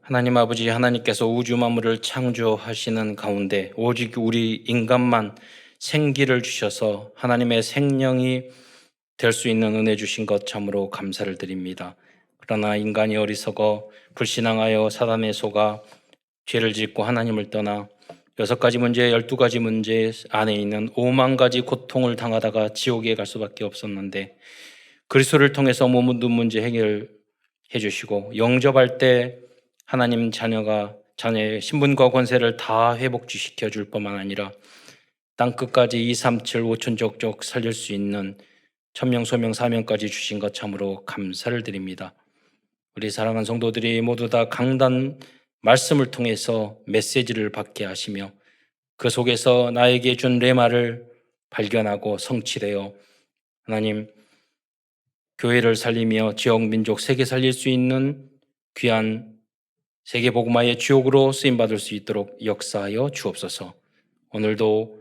하나님 아버지, 하나님께서 우주 만물을 창조하시는 가운데 오직 우리 인간만 생기를 주셔서 하나님의 생명이 될 수 있는 은혜 주신 것 참으로 감사를 드립니다. 그러나 인간이 어리석어 불신앙하여 사단에 속아 죄를 짓고 하나님을 떠나 6가지 문제, 12가지 문제 안에 있는 5만 가지 고통을 당하다가 지옥에 갈 수밖에 없었는데 그리스도를 통해서 모든 문제 해결해 주시고 영접할 때 하나님 자녀의 신분과 권세를 다 회복시켜 줄 뿐만 아니라 땅 끝까지 2, 3, 7, 5천 족족 살릴 수 있는 천명, 소명, 사명까지 주신 것 참으로 감사를 드립니다. 우리 사랑하는 성도들이 모두 다 강단 말씀을 통해서 메시지를 받게 하시며 그 속에서 나에게 준 레마를 발견하고 성취되어 하나님 교회를 살리며 지역, 민족, 세계 살릴 수 있는 귀한 세계 복음화의 주역으로 쓰임받을 수 있도록 역사하여 주옵소서. 오늘도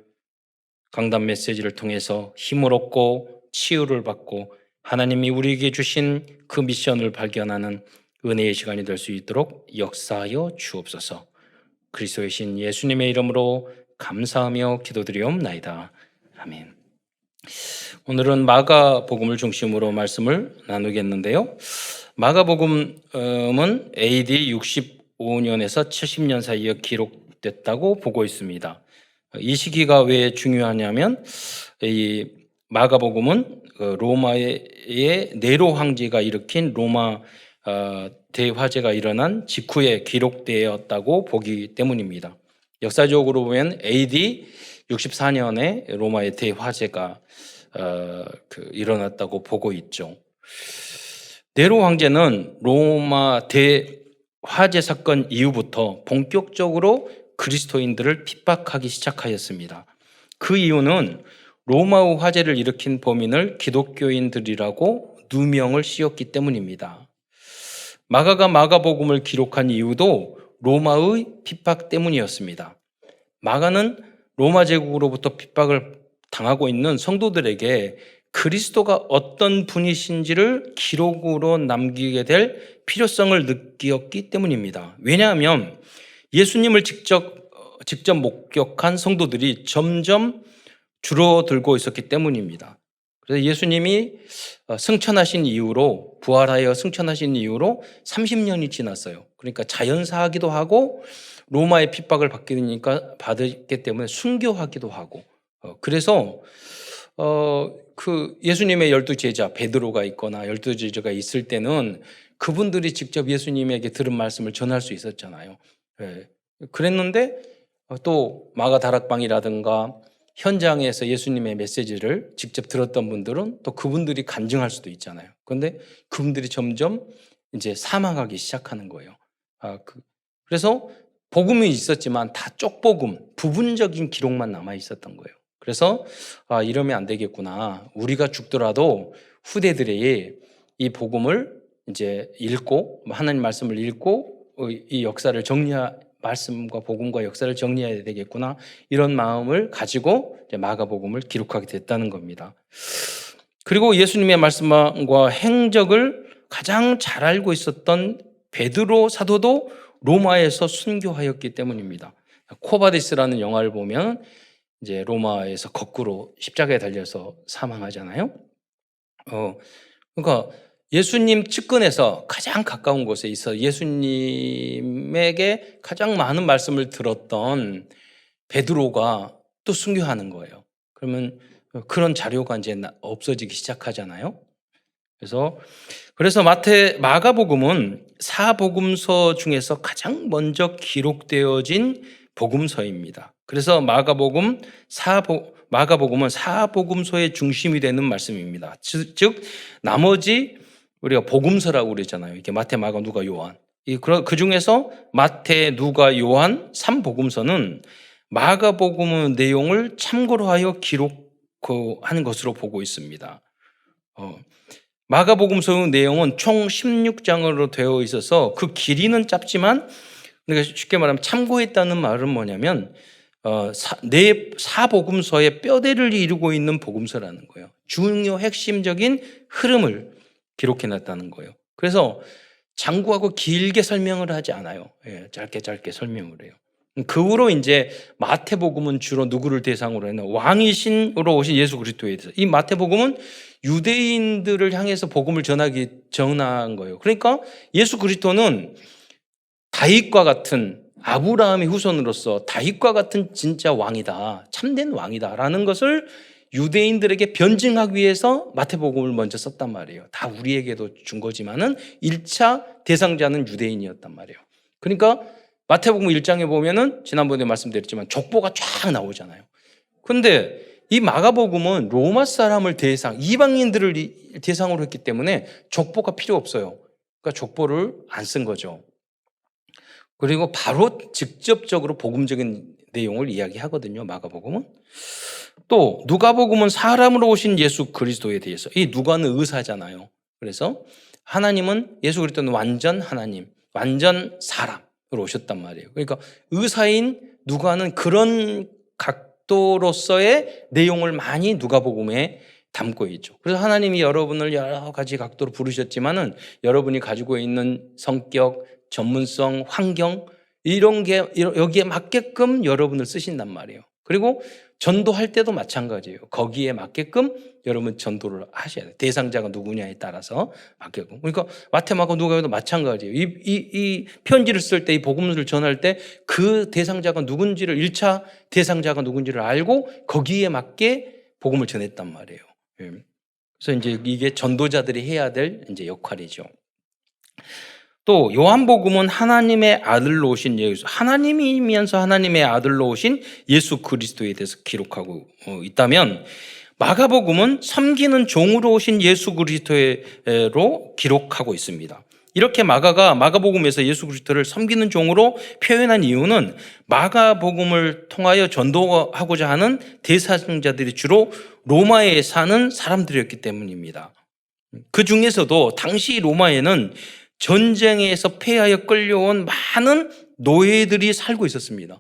강단 메시지를 통해서 힘을 얻고 치유를 받고 하나님이 우리에게 주신 그 미션을 발견하는 은혜의 시간이 될 수 있도록 역사하여 주옵소서. 그리스도의 신 예수님의 이름으로 감사하며 기도드리옵나이다. 아멘. 오늘은 마가복음을 중심으로 말씀을 나누겠는데요. 마가복음은 AD 65년에서 70년 사이에 기록됐다고 보고 있습니다. 이 시기가 왜 중요하냐면 이 마가복음은 로마의 네로 황제가 일으킨 로마 대화재가 일어난 직후에 기록되었다고 보기 때문입니다. 역사적으로 보면 AD 64년에 로마의 대화재가 일어났다고 보고 있죠. 네로 황제는 로마 대화재 사건 이후부터 본격적으로 그리스도인들을 핍박하기 시작하였습니다. 그 이유는 로마의 화재를 일으킨 범인을 기독교인들이라고 누명을 씌웠기 때문입니다. 마가가 마가복음을 기록한 이유도 로마의 핍박 때문이었습니다. 마가는 로마 제국으로부터 핍박을 당하고 있는 성도들에게 그리스도가 어떤 분이신지를 기록으로 남기게 될 필요성을 느꼈기 때문입니다. 왜냐하면 예수님을 직접 목격한 성도들이 점점 줄어들고 있었기 때문입니다. 그래서 예수님이 승천하신 이후로 부활하여 승천하신 이후로 30년이 지났어요. 그러니까 자연사하기도 하고 로마의 핍박을 받기 때문에 순교하기도 하고 그래서 그 예수님의 12제자 베드로가 있거나 12제자가 있을 때는 그분들이 직접 예수님에게 들은 말씀을 전할 수 있었잖아요. 그랬는데 또 마가 다락방이라든가 현장에서 예수님의 메시지를 직접 들었던 분들은 또 그분들이 간증할 수도 있잖아요. 그런데 그분들이 점점 이제 사망하기 시작하는 거예요. 그래서 복음이 있었지만 다 쪽복음, 부분적인 기록만 남아 있었던 거예요. 그래서 이러면 안 되겠구나. 우리가 죽더라도 후대들이 이 복음을 이제 읽고 하나님 말씀을 읽고 이 역사를 말씀과 복음과 역사를 정리해야 되겠구나. 이런 마음을 가지고 이제 마가복음을 기록하게 됐다는 겁니다. 그리고 예수님의 말씀과 행적을 가장 잘 알고 있었던 베드로 사도도 로마에서 순교하였기 때문입니다. 코바디스라는 영화를 보면 이제 로마에서 거꾸로 십자가에 달려서 사망하잖아요. 그러니까 예수님 측근에서 가장 가까운 곳에 있어 예수님에게 가장 많은 말씀을 들었던 베드로가 또 순교하는 거예요. 그러면 그런 자료가 이제 없어지기 시작하잖아요. 그래서 마가복음은 사복음서 중에서 가장 먼저 기록되어진 복음서입니다. 그래서 마가복음은 사복음서의 중심이 되는 말씀입니다. 즉 나머지 우리가 복음서라고 그러잖아요. 이게 마태, 마가, 누가, 요한. 그 중에서 마태, 누가, 요한 3복음서는 마가복음의 내용을 참고로 하여 기록한 것으로 보고 있습니다. 마가복음서의 내용은 총 16장으로 되어 있어서 그 길이는 짧지만 그러니까 쉽게 말하면 참고했다는 말은 뭐냐면 사복음서의 뼈대를 이루고 있는 복음서라는 거예요. 중요 핵심적인 흐름을 기록해놨다는 거예요. 그래서 장구하고 길게 설명을 하지 않아요. 예, 짧게 설명을 해요. 그 후로 이제 마태복음은 주로 누구를 대상으로 했나? 왕이신으로 오신 예수 그리스도에 대해서. 이 마태복음은 유대인들을 향해서 복음을 전한 거예요. 그러니까 예수 그리스도는 다윗과 같은 아브라함의 후손으로서 다윗과 같은 진짜 왕이다. 참된 왕이다라는 것을 유대인들에게 변증하기 위해서 마태복음을 먼저 썼단 말이에요. 다 우리에게도 준 거지만은 1차 대상자는 유대인이었단 말이에요. 그러니까 마태복음 1장에 보면은 지난번에 말씀드렸지만 족보가 쫙 나오잖아요. 근데 이 마가복음은 로마 사람을 이방인들을 대상으로 했기 때문에 족보가 필요 없어요. 그러니까 족보를 안 쓴 거죠. 그리고 바로 직접적으로 복음적인 내용을 이야기하거든요. 마가복음은. 또 누가복음은 사람으로 오신 예수 그리스도에 대해서, 이 누가는 의사잖아요. 그래서 하나님은, 예수 그리스도는 완전 하나님, 완전 사람으로 오셨단 말이에요. 그러니까 의사인 누가는 그런 각도로서의 내용을 많이 누가복음에 담고 있죠. 그래서 하나님이 여러분을 여러 가지 각도로 부르셨지만은 여러분이 가지고 있는 성격, 전문성, 환경, 이런 게 여기에 맞게끔 여러분을 쓰신단 말이에요. 그리고 전도할 때도 마찬가지예요. 거기에 맞게끔 여러분 전도를 하셔야 돼요. 대상자가 누구냐에 따라서 맞게끔. 그러니까 마태마가 누가도 마찬가지예요. 이 편지를 쓸 때, 이 복음을 전할 때 그 대상자가 누군지를, 1차 대상자가 누군지를 알고 거기에 맞게 복음을 전했단 말이에요. 그래서 이제 이게 전도자들이 해야 될 이제 역할이죠. 또 요한복음은 하나님의 아들로 오신 예수, 하나님이면서 하나님의 아들로 오신 예수 그리스도에 대해서 기록하고 있다면, 마가복음은 섬기는 종으로 오신 예수 그리스도로 기록하고 있습니다. 이렇게 마가복음에서 예수 그리스도를 섬기는 종으로 표현한 이유는 마가복음을 통하여 전도하고자 하는 대상자들이 주로 로마에 사는 사람들이었기 때문입니다. 그 중에서도 당시 로마에는 전쟁에서 패하여 끌려온 많은 노예들이 살고 있었습니다.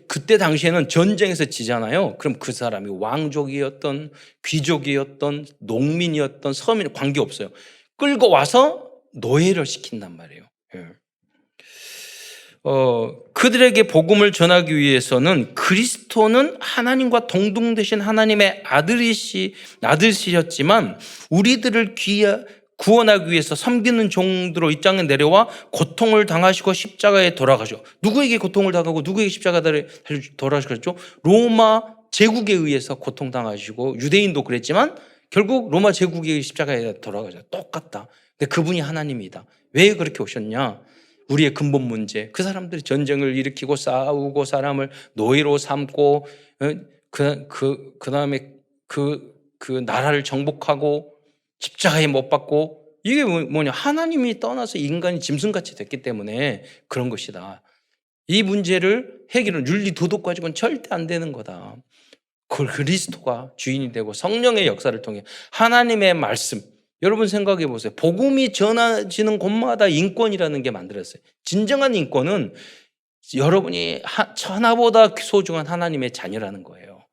그때 당시에는 전쟁에서 지잖아요. 그럼 그 사람이 왕족이었던, 귀족이었던, 농민이었던, 서민, 관계없어요. 끌고 와서 노예를 시킨단 말이에요. 그들에게 복음을 전하기 위해서는 그리스도는 하나님과 동등되신 하나님의 아들이셨지만 우리들을 구원하기 위해서 섬기는 종들로 이 땅에 내려와 고통을 당하시고 십자가에 돌아가셔. 누구에게 고통을 당하고 누구에게 십자가에 돌아가셨죠? 로마 제국에 의해서 고통당하시고, 유대인도 그랬지만 결국 로마 제국의 십자가에 돌아가죠. 똑같다. 근데 그분이 하나님이다. 왜 그렇게 오셨냐? 우리의 근본 문제. 그 사람들이 전쟁을 일으키고 싸우고 사람을 노예로 삼고, 그 다음에 그 나라를 정복하고 십자가에 못 박고, 이게 뭐냐? 하나님이 떠나서 인간이 짐승같이 됐기 때문에 그런 것이다. 이 문제를 해결은 윤리 도덕 가지고는 절대 안 되는 거다. 그리스도가 주인이 되고 성령의 역사를 통해 하나님의 말씀, 여러분 생각해 보세요. 복음이 전해지는 곳마다 인권이라는 게 만들었어요. 진정한 인권은 여러분이 천하보다 소중한 하나님의 자녀라는 거예요.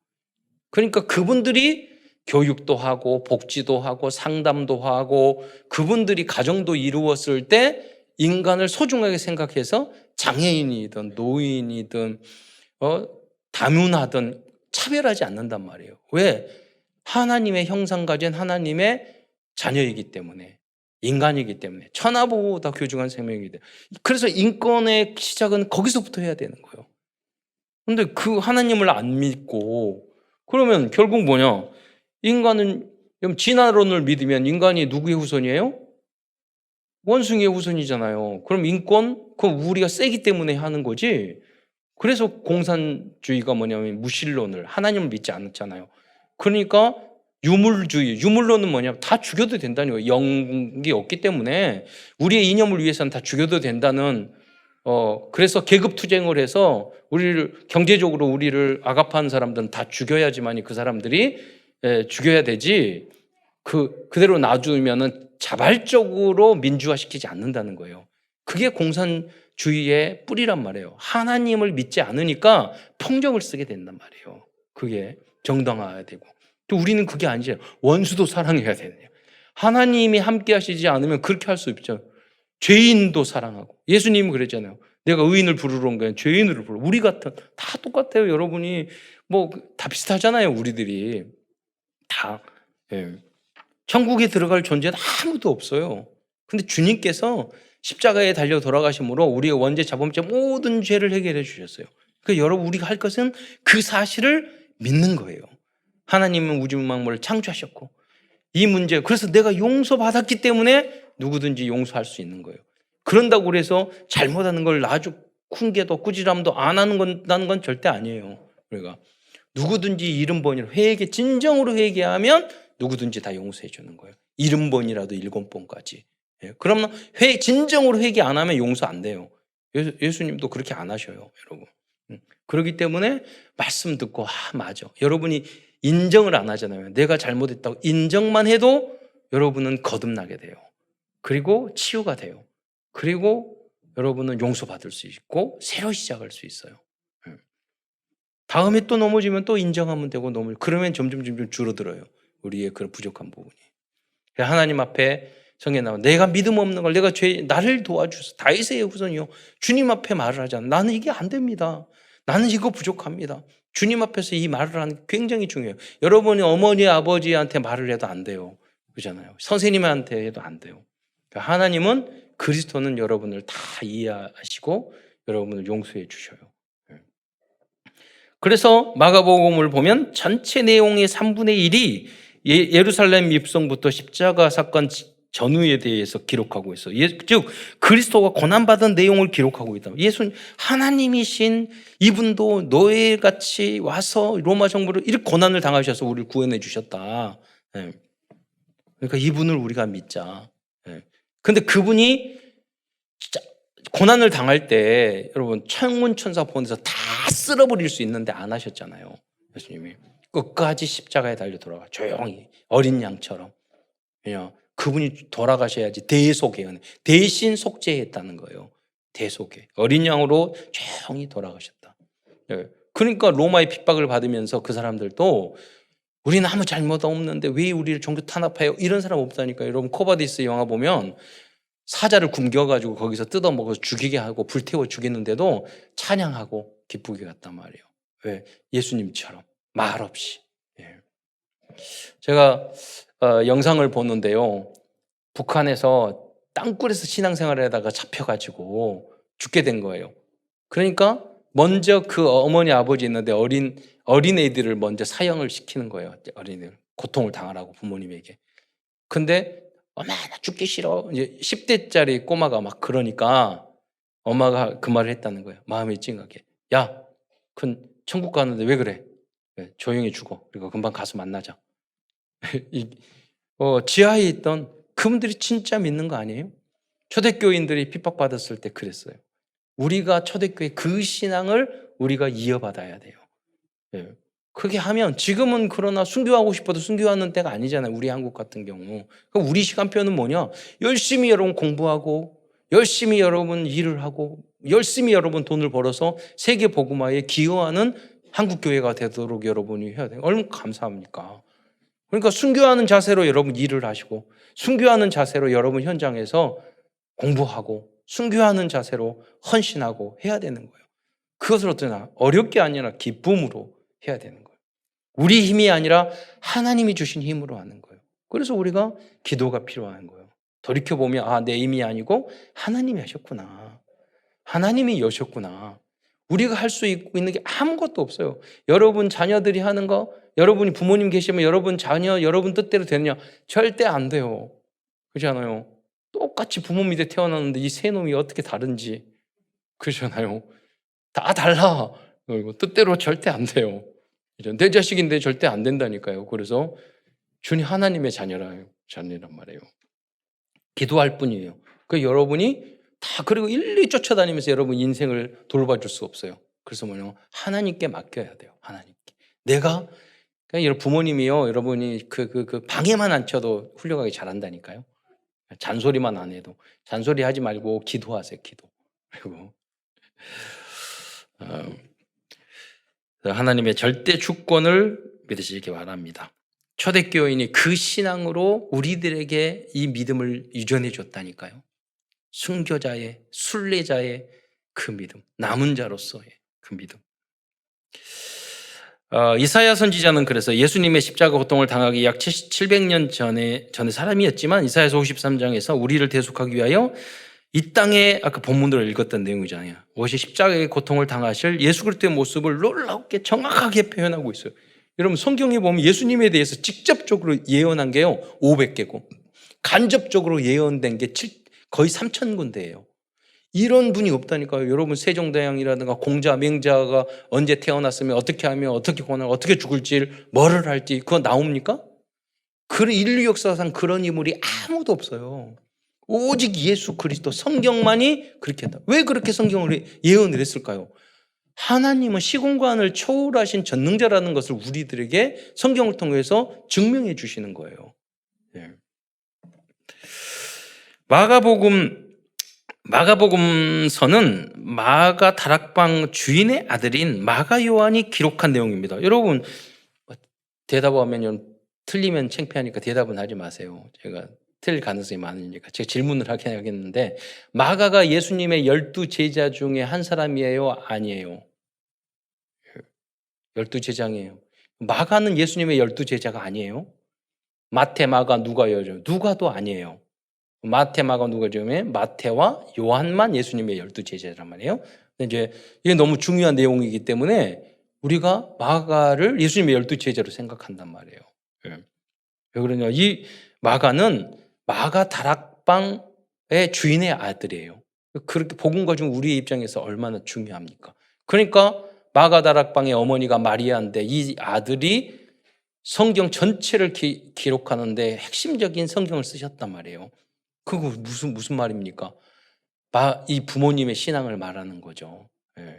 그러니까 그분들이 교육도 하고 복지도 하고 상담도 하고 그분들이 가정도 이루었을 때 인간을 소중하게 생각해서 장애인이든 노인이든 다문화든 차별하지 않는단 말이에요. 왜? 하나님의 형상 가진 하나님의 자녀이기 때문에, 인간이기 때문에, 천하보다 귀중한 생명이기 때문에. 그래서 인권의 시작은 거기서부터 해야 되는 거예요. 그런데 그 하나님을 안 믿고 그러면 결국 뭐냐? 인간은, 진화론을 믿으면 인간이 누구의 후손이에요? 원숭이의 후손이잖아요. 그럼 인권? 그럼 우리가 세기 때문에 하는 거지. 그래서 공산주의가 뭐냐면 무신론을, 하나님을 믿지 않았잖아요. 그러니까 유물론은 뭐냐면 다 죽여도 된다는 거예요. 영이 없기 때문에 우리의 이념을 위해서는 다 죽여도 된다는, 그래서 계급 투쟁을 해서 경제적으로 우리를 악압하는 사람들은 다 죽여야지만이 그 사람들이 죽여야 되지, 그대로 놔두면은 자발적으로 민주화시키지 않는다는 거예요. 그게 공산주의의 뿌리란 말이에요. 하나님을 믿지 않으니까 폭력을 쓰게 된단 말이에요. 그게 정당화해야 되고. 또 우리는 그게 아니죠. 원수도 사랑해야 되느냐. 하나님이 함께 하시지 않으면 그렇게 할 수 없죠. 죄인도 사랑하고. 예수님은 그랬잖아요. 내가 의인을 부르러 온 게 아니라 죄인을 부르러. 우리 같은 다 똑같아요. 여러분이 뭐 다 비슷하잖아요. 우리들이 다. 예. 천국에 들어갈 존재는 아무도 없어요. 근데 주님께서 십자가에 달려 돌아가심으로 우리의 원죄, 자범죄 모든 죄를 해결해 주셨어요. 그러니까 여러분 우리가 할 것은 그 사실을 믿는 거예요. 하나님은 우주 만물을 창조하셨고 이 문제, 그래서 내가 용서받았기 때문에 누구든지 용서할 수 있는 거예요. 그런다고 그래서 잘못하는 걸 아주 쿵개도 꾸지람도 안 하는 건 절대 아니에요. 그러니까 누구든지 70번이라 진정으로 회개하면 누구든지 다 용서해 주는 거예요. 70번이라도 7번까지. 예, 그러면 진정으로 회개 안 하면 용서 안 돼요. 예수님도 그렇게 안 하셔요, 여러분. 그렇기 때문에 말씀 듣고 맞아. 여러분이 인정을 안 하잖아요. 내가 잘못했다고 인정만 해도 여러분은 거듭나게 돼요. 그리고 치유가 돼요. 그리고 여러분은 용서받을 수 있고 새로 시작할 수 있어요. 다음에 또 넘어지면 또 인정하면 되고 그러면 점점 줄어들어요. 우리의 그런 부족한 부분이. 하나님 앞에 성경에 나와 내가 믿음 없는 걸 내가 나를 도와주소서. 다윗의 후손이요. 주님 앞에 말을 하잖아. 나는 이게 안 됩니다. 나는 이거 부족합니다. 주님 앞에서 이 말을 하는 게 굉장히 중요해요. 여러분이 어머니 아버지한테 말을 해도 안 돼요. 그렇잖아요. 선생님한테 해도 안 돼요. 그러니까 하나님은 그리스도는 여러분을 다 이해하시고 여러분을 용서해 주셔요. 그래서 마가복음을 보면 전체 내용의 3분의 1이 예루살렘 입성부터 십자가 사건 전후에 대해서 기록하고 있어요. 즉 그리스도가 고난받은 내용을 기록하고 있다. 예수님 하나님이신 이분도 노예같이 와서 로마 정부를 이렇게 고난을 당하셔서 우리를 구원해 주셨다. 그러니까 이분을 우리가 믿자. 근데 그분이 고난을 당할 때 여러분 천문 천사 보내서 다 쓸어버릴 수 있는데 안 하셨잖아요. 예수님이 끝까지 십자가에 달려 돌아가 조용히 어린 양처럼. 그냥 그분이 돌아가셔야지 대속에 대신 속죄했다는 거예요. 대속에 어린 양으로 조용히 돌아가셨다. 그러니까 로마의 핍박을 받으면서 그 사람들도 우리는 아무 잘못 없는데 왜 우리를 종교 탄압해요? 이런 사람 없다니까. 여러분 코바디스 영화 보면 사자를 굶겨가지고 거기서 뜯어먹어서 죽이게 하고 불태워 죽이는데도 찬양하고 기쁘게 갔단 말이에요. 왜? 예수님처럼 말없이. 제가 영상을 보는데요. 북한에서 땅굴에서 신앙생활을 하다가 잡혀가지고 죽게 된 거예요. 그러니까 먼저 그 어머니 아버지 있는데 어린애들을 먼저 사형을 시키는 거예요. 어린애들 고통을 당하라고 부모님에게. 근데 엄마 나 죽기 싫어. 이제 10대짜리 꼬마가 막 그러니까 엄마가 그 말을 했다는 거예요. 마음이 찡하게. 야, 큰 천국 가는데 왜 그래? 조용히 죽어. 그리고 금방 가서 만나자. 지하에 있던 그분들이 진짜 믿는 거 아니에요? 초대교인들이 핍박받았을 때 그랬어요. 우리가 초대교회 그 신앙을 우리가 이어받아야 돼요. 그렇게 하면 지금은 그러나 순교하고 싶어도 순교하는 때가 아니잖아요. 우리 한국 같은 경우. 그럼 우리 시간표는 뭐냐? 열심히 여러분 공부하고 열심히 여러분 일을 하고 열심히 여러분 돈을 벌어서 세계 복음화에 기여하는 한국 교회가 되도록 여러분이 해야 돼요. 얼마나 감사합니까? 그러니까 순교하는 자세로 여러분 일을 하시고 순교하는 자세로 여러분 현장에서 공부하고 순교하는 자세로 헌신하고 해야 되는 거예요. 그것을 어떠나 어렵게 아니라 기쁨으로 해야 되는 거예요. 우리 힘이 아니라 하나님이 주신 힘으로 하는 거예요. 그래서 우리가 기도가 필요한 거예요. 돌이켜보면 내 힘이 아니고 하나님이 하셨구나. 하나님이 여셨구나. 우리가 할 수 있는 게 아무것도 없어요. 여러분 자녀들이 하는 거, 여러분이 부모님 계시면 여러분 자녀, 여러분 뜻대로 되느냐? 절대 안 돼요. 그렇잖아요. 똑같이 부모 밑에 태어났는데 이 세 놈이 어떻게 다른지. 그렇잖아요. 다 달라. 뜻대로 절대 안 돼요. 내 자식인데 절대 안 된다니까요. 그래서 주님 하나님의 자녀란 말이에요. 기도할 뿐이에요. 그 여러분이 다 그리고 일일이 쫓아다니면서 여러분 인생을 돌봐줄 수 없어요. 그래서 하나님께 맡겨야 돼요. 하나님께. 내가 그러니까 부모님이요. 여러분이 방해만 안 쳐도 훌륭하게 잘한다니까요. 잔소리만 안 해도 잔소리 하지 말고 기도하세요. 기도. 그리고 하나님의 절대 주권을 믿으시기 바랍니다. 초대교인이 그 신앙으로 우리들에게 이 믿음을 유전해 줬다니까요. 순교자의, 순례자의 그 믿음, 남은 자로서의 그 믿음. 이사야 선지자는 그래서 예수님의 십자가 고통을 당하기 약 700년 전에 사람이었지만 이사야서 53장에서 우리를 대속하기 위하여 이 땅에 아까 본문으로 읽었던 내용이잖아요. 오시 십자가의 고통을 당하실 예수 그리스도의 모습을 놀랍게 정확하게 표현하고 있어요. 여러분 성경에 보면 예수님에 대해서 직접적으로 예언한 게요 500개고 간접적으로 예언된 게 거의 3,000군데예요. 이런 분이 없다니까요. 여러분 세종대왕이라든가 공자, 맹자가 언제 태어났으면 어떻게 하면 어떻게 고난, 어떻게 죽을지, 뭐를 할지 그거 나옵니까? 그 인류 역사상 그런 인물이 아무도 없어요. 오직 예수 그리스도 성경만이 그렇게 했다. 왜 그렇게 성경을 예언을 했을까요? 하나님은 시공간을 초월하신 전능자라는 것을 우리들에게 성경을 통해서 증명해 주시는 거예요. 네. 마가복음서는 마가 다락방 주인의 아들인 마가 요한이 기록한 내용입니다. 여러분 대답하면 틀리면 창피하니까 대답은 하지 마세요. 제가 틀릴 가능성이 많으니까 제가 질문을 하긴 하겠는데 마가가 예수님의 12제자 중에 한 사람이에요? 아니에요? 12제자이에요. 마가는 예수님의 12제자가 아니에요? 마태, 마가, 누가요? 누가도 아니에요. 마태, 마가, 누가 중에 마태와 요한만 예수님의 12제자란 말이에요. 근데 이제 이게 너무 중요한 내용이기 때문에 우리가 마가를 예수님의 12제자로 생각한단 말이에요. 왜 그러냐? 이 마가는 마가 다락방의 주인의 아들이에요. 그렇게 복음 가지고 우리의 입장에서 얼마나 중요합니까? 그러니까 마가 다락방의 어머니가 마리아인데 이 아들이 성경 전체를 기록하는데 핵심적인 성경을 쓰셨단 말이에요. 그거 무슨 말입니까? 이 부모님의 신앙을 말하는 거죠. 예.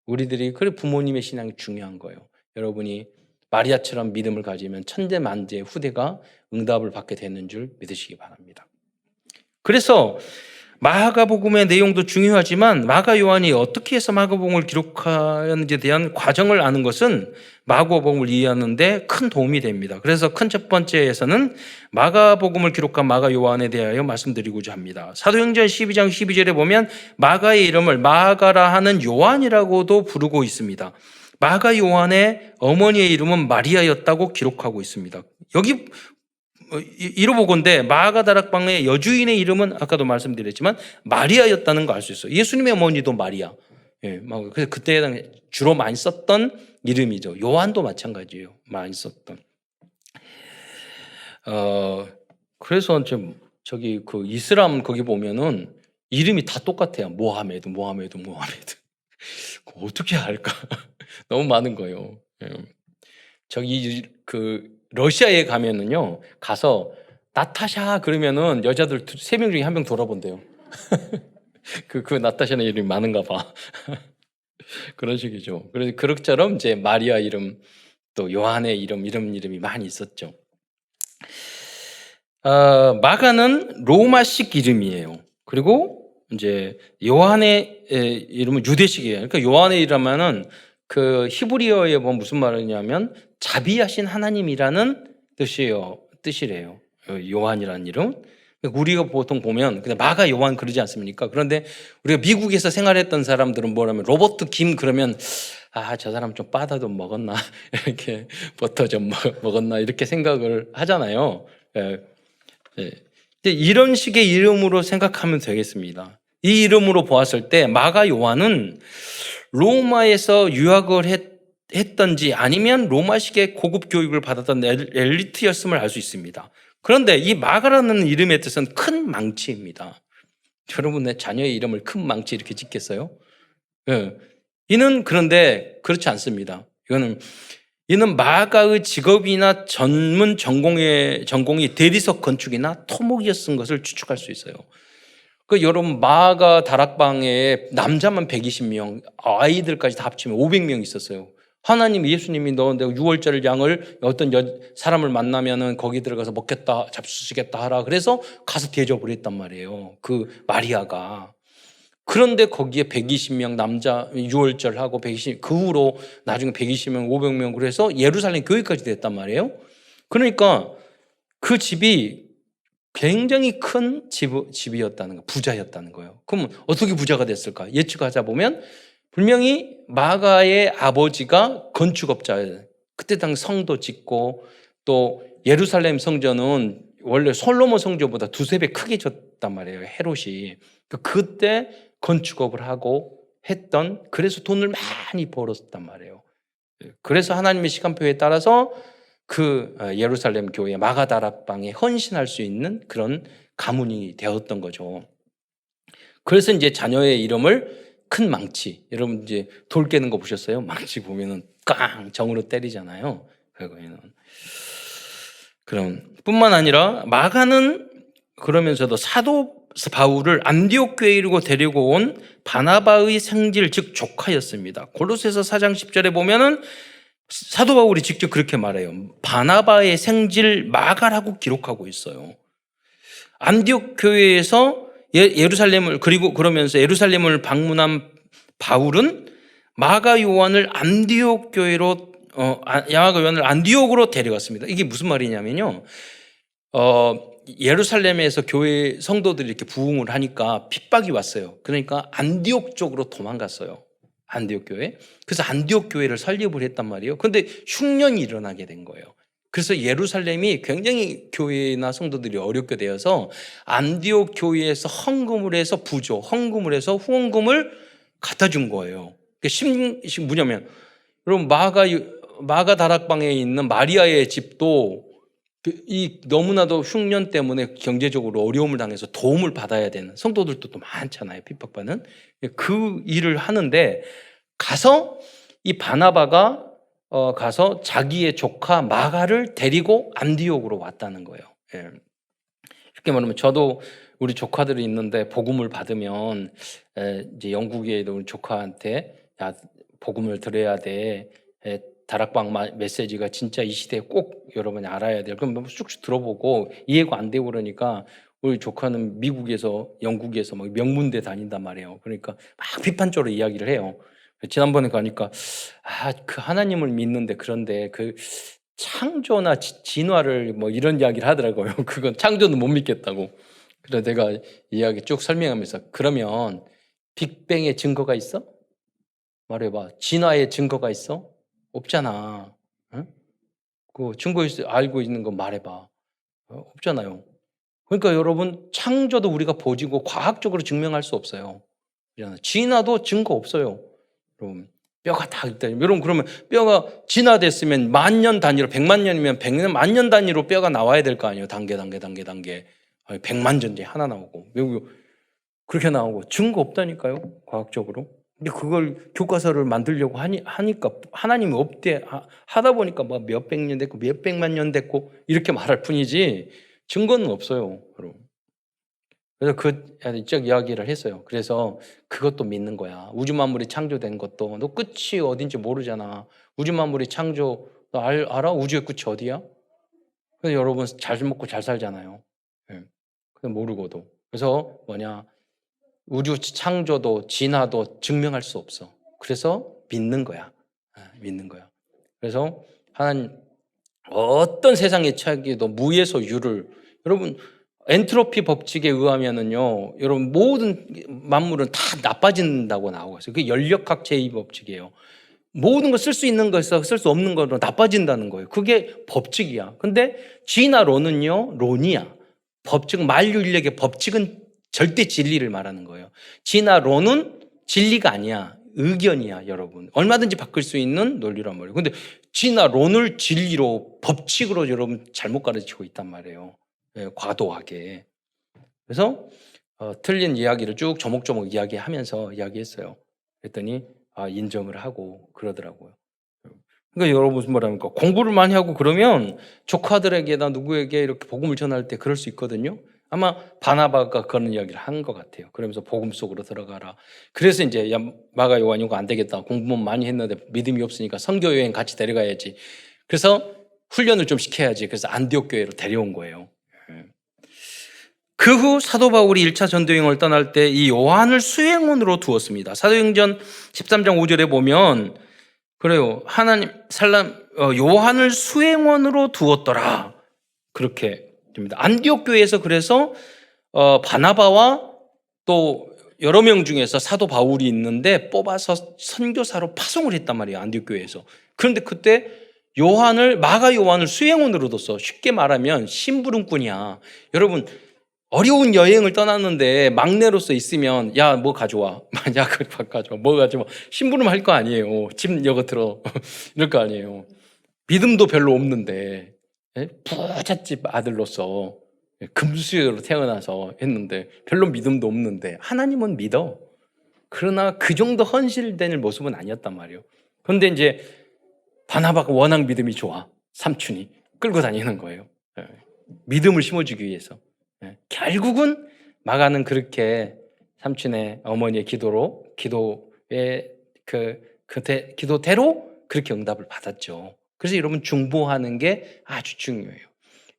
우리들이 그래 부모님의 신앙이 중요한 거예요. 여러분이 마리아처럼 믿음을 가지면 천대만대의 후대가 응답을 받게 되는 줄 믿으시기 바랍니다. 그래서 마가복음의 내용도 중요하지만 마가 요한이 어떻게 해서 마가복음을 기록하였는지에 대한 과정을 아는 것은 마가복음을 이해하는 데 큰 도움이 됩니다. 그래서 큰 첫 번째에서는 마가복음을 기록한 마가 요한에 대하여 말씀드리고자 합니다. 사도행전 12장 12절에 보면 마가의 이름을 마가라 하는 요한이라고도 부르고 있습니다. 마가 요한의 어머니의 이름은 마리아였다고 기록하고 있습니다. 여기 이로보건대 마가 다락방의 여주인의 이름은 아까도 말씀드렸지만 마리아였다는 거 알 수 있어요. 예수님의 어머니도 마리아. 예, 그래서 그때 주로 많이 썼던 이름이죠. 요한도 마찬가지예요. 많이 썼던. 그래서 저기 그 이슬람 거기 보면은 이름이 다 똑같아요. 모하메드. 어떻게 할까? 너무 많은 거예요. 예. 저기 그 러시아에 가면은요, 가서 나타샤 그러면은 여자들 3명 중에 1명 돌아본대요. 그 나타샤는 이름이 많은가 봐. 그런 식이죠. 그래서 그럭저럭 이제 마리아 이름, 또 요한의 이름이 많이 있었죠. 마가는 로마식 이름이에요. 그리고 이제 요한의 이름은 유대식이에요. 그러니까 요한의 이름은 그 히브리어에 보면 무슨 말이냐면 자비하신 하나님이라는 뜻이래요. 요한이라는 이름. 우리가 보통 보면 그냥 마가 요한 그러지 않습니까? 그런데 우리가 미국에서 생활했던 사람들은 뭐라면 로버트 김 그러면 저 사람 좀 바다 좀 먹었나 이렇게 버터 좀 먹었나 이렇게 생각을 하잖아요. 이런 식의 이름으로 생각하면 되겠습니다. 이 이름으로 보았을 때 마가 요한은 로마에서 유학을 했던지 아니면 로마식의 고급 교육을 받았던 엘리트였음을 알 수 있습니다. 그런데 이 마가라는 이름의 뜻은 큰 망치입니다. 여러분의 자녀의 이름을 큰 망치 이렇게 짓겠어요? 예. 이는 그런데 그렇지 않습니다. 이는 마가의 직업이나 전문 전공이 대리석 건축이나 토목이었던 것을 추측할 수 있어요. 여러분 마가 다락방에 남자만 120명, 아이들까지 다 합치면 500명 있었어요. 하나님 예수님이 내가 6월절 양을 어떤 사람을 만나면은 거기 들어가서 먹겠다, 잡수시겠다 하라. 그래서 가서 대접을 했단 말이에요. 그 마리아가. 그런데 거기에 120명 남자 6월절 하고 120, 그 후로 나중에 120명, 500명 그래서 예루살렘 교회까지 됐단 말이에요. 그러니까 그 집이 굉장히 큰 집이었다는 거, 부자였다는 거예요. 그럼 어떻게 부자가 됐을까? 예측하자 보면 분명히 마가의 아버지가 건축업자예요. 그때 당 성도 짓고 또 예루살렘 성전은 원래 솔로몬 성전보다 두세 배 크게 졌단 말이에요. 헤롯이. 그때 건축업을 하고 했던, 그래서 돈을 많이 벌었단 말이에요. 그래서 하나님의 시간표에 따라서 그 예루살렘 교회 마가다락방에 헌신할 수 있는 그런 가문이 되었던 거죠. 그래서 이제 자녀의 이름을 큰 망치. 여러분 이제 돌 깨는 거 보셨어요? 망치 보면은 깡 정으로 때리잖아요. 그거에는. 그럼 뿐만 아니라 마가는 그러면서도 사도 바울을 안디옥 교회로 데리고 온 바나바의 생질, 즉 조카였습니다. 골로새서 4장 10절에 보면은 사도 바울이 직접 그렇게 말해요. 바나바의 생질 마가라고 기록하고 있어요. 안디옥 교회에서 예루살렘을, 그리고 그러면서 예루살렘을 방문한 바울은 마가 요한을 안디옥 교회로 마가 요한을 안디옥으로 데려갔습니다. 이게 무슨 말이냐면요. 예루살렘에서 교회 성도들이 이렇게 부흥을 하니까 핍박이 왔어요. 그러니까 안디옥 쪽으로 도망갔어요. 안디옥 교회. 그래서 안디옥 교회를 설립을 했단 말이에요. 그런데 흉년이 일어나게 된 거예요. 그래서 예루살렘이 굉장히 교회나 성도들이 어렵게 되어서 안디옥 교회에서 헌금을 해서 헌금을 해서 후원금을 갖다 준 거예요. 뭐냐면 여러분 마가 다락방에 있는 마리아의 집도 이 너무나도 흉년 때문에 경제적으로 어려움을 당해서 도움을 받아야 되는 성도들도 또 많잖아요. 핍박받는. 그 일을 하는데 가서 이 바나바가 가서 자기의 조카 마가를 데리고 안디옥으로 왔다는 거예요. 예. 쉽게 말하면 저도 우리 조카들이 있는데 복음을 받으면 이제 영국에 있는 우리 조카한테 야, 복음을 들어야 돼. 다락방 메시지가 진짜 이 시대에 꼭 여러분이 알아야 돼요. 그럼 쑥쑥 들어보고 이해가 안 되고 그러니까 우리 조카는 미국에서 영국에서 막 명문대 다닌단 말이에요. 그러니까 막 비판적으로 이야기를 해요. 지난번에 가니까 그 하나님을 믿는데 그런데 그 창조나 진화를 뭐 이런 이야기를 하더라고요. 그건 창조는 못 믿겠다고. 그래서 내가 이야기 쭉 설명하면서 그러면 빅뱅의 증거가 있어? 말해봐. 진화의 증거가 있어? 없잖아. 응? 그 증거 알고 있는 거 말해봐. 없잖아요. 그러니까 여러분 창조도 우리가 보지고 과학적으로 증명할 수 없어요. 진화도 증거 없어요. 여러분 뼈가 다 있다. 여러분 그러면 뼈가 진화됐으면 만년 단위로 100만 년이면 100만 년 단위로 뼈가 나와야 될 거 아니에요. 단계. 100만 전제 하나 나오고 그렇게 나오고 증거 없다니까요. 과학적으로. 근데 그걸 교과서를 만들려고 하니까 하나님이 없대 하다 보니까 뭐 몇백 년 됐고 몇백만 년 됐고 이렇게 말할 뿐이지 증거는 없어요. 여러분. 그래서 그 이야기를 했어요. 그래서 그것도 믿는 거야. 우주 만물이 창조된 것도 너 끝이 어딘지 모르잖아. 우주 만물이 창조 너 알아? 우주의 끝이 어디야? 그래서 여러분 잘 먹고 잘 살잖아요. 그래서 모르고도. 그래서 우주 창조도 진화도 증명할 수 없어. 그래서 믿는 거야. 믿는 거야. 그래서 하나님 어떤 세상의 차기도 무에서 유를 여러분 엔트로피 법칙에 의하면은요, 여러분 모든 만물은 다 나빠진다고 나오고 있어요. 그게 연력학 제2법칙이에요. 모든 걸 쓸 수 있는 것에서 쓸 수 없는 거로 나빠진다는 거예요. 그게 법칙이야. 근데 진화론은요, 론이야. 법칙은 만유인력의 법칙은 절대 진리를 말하는 거예요. 진화론은 진리가 아니야. 의견이야, 여러분. 얼마든지 바꿀 수 있는 논리란 말이에요. 근데 진화론을 진리로, 법칙으로 여러분 잘못 가르치고 있단 말이에요. 과도하게. 그래서 틀린 이야기를 쭉 조목조목 이야기하면서 이야기했어요. 그랬더니 인정을 하고 그러더라고요. 그러니까 여러분 무슨 말합니까? 공부를 많이 하고 그러면 조카들에게나 누구에게 이렇게 복음을 전할 때 그럴 수 있거든요. 아마 바나바가 그런 이야기를 한 것 같아요. 그러면서 복음 속으로 들어가라. 그래서 이제 마가 요한이 이거 안 되겠다. 공부만 많이 했는데 믿음이 없으니까 선교 여행 같이 데려가야지. 그래서 훈련을 좀 시켜야지. 그래서 안디옥 교회로 데려온 거예요. 그 후 사도 바울이 1차 전도여행을 떠날 때 이 요한을 수행원으로 두었습니다. 사도행전 13장 5절에 보면 그래요. 하나님 요한을 수행원으로 두었더라. 그렇게 됩니다. 안디옥 교회에서 그래서 바나바와 또 여러 명 중에서 사도 바울이 있는데 뽑아서 선교사로 파송을 했단 말이에요. 안디옥 교회에서. 그런데 그때 마가 요한을 수행원으로 뒀어. 쉽게 말하면 심부름꾼이야. 여러분, 어려운 여행을 떠났는데 막내로서 있으면 야, 뭐 가져와. 야, 그거 가져와. 뭐 가져와. 심부름 할 거 아니에요. 집 여거 들어. 이럴 거 아니에요. 믿음도 별로 없는데 부잣집 아들로서 금수저로 태어나서 했는데 별로 믿음도 없는데 하나님은 믿어. 그러나 그 정도 헌신된 모습은 아니었단 말이에요. 그런데 이제 바나바가 워낙 믿음이 좋아. 삼촌이 끌고 다니는 거예요. 믿음을 심어주기 위해서. 결국은 마가는 그렇게 삼촌의 어머니의 기도의 기도대로 그렇게 응답을 받았죠. 그래서 여러분 중보하는 게 아주 중요해요.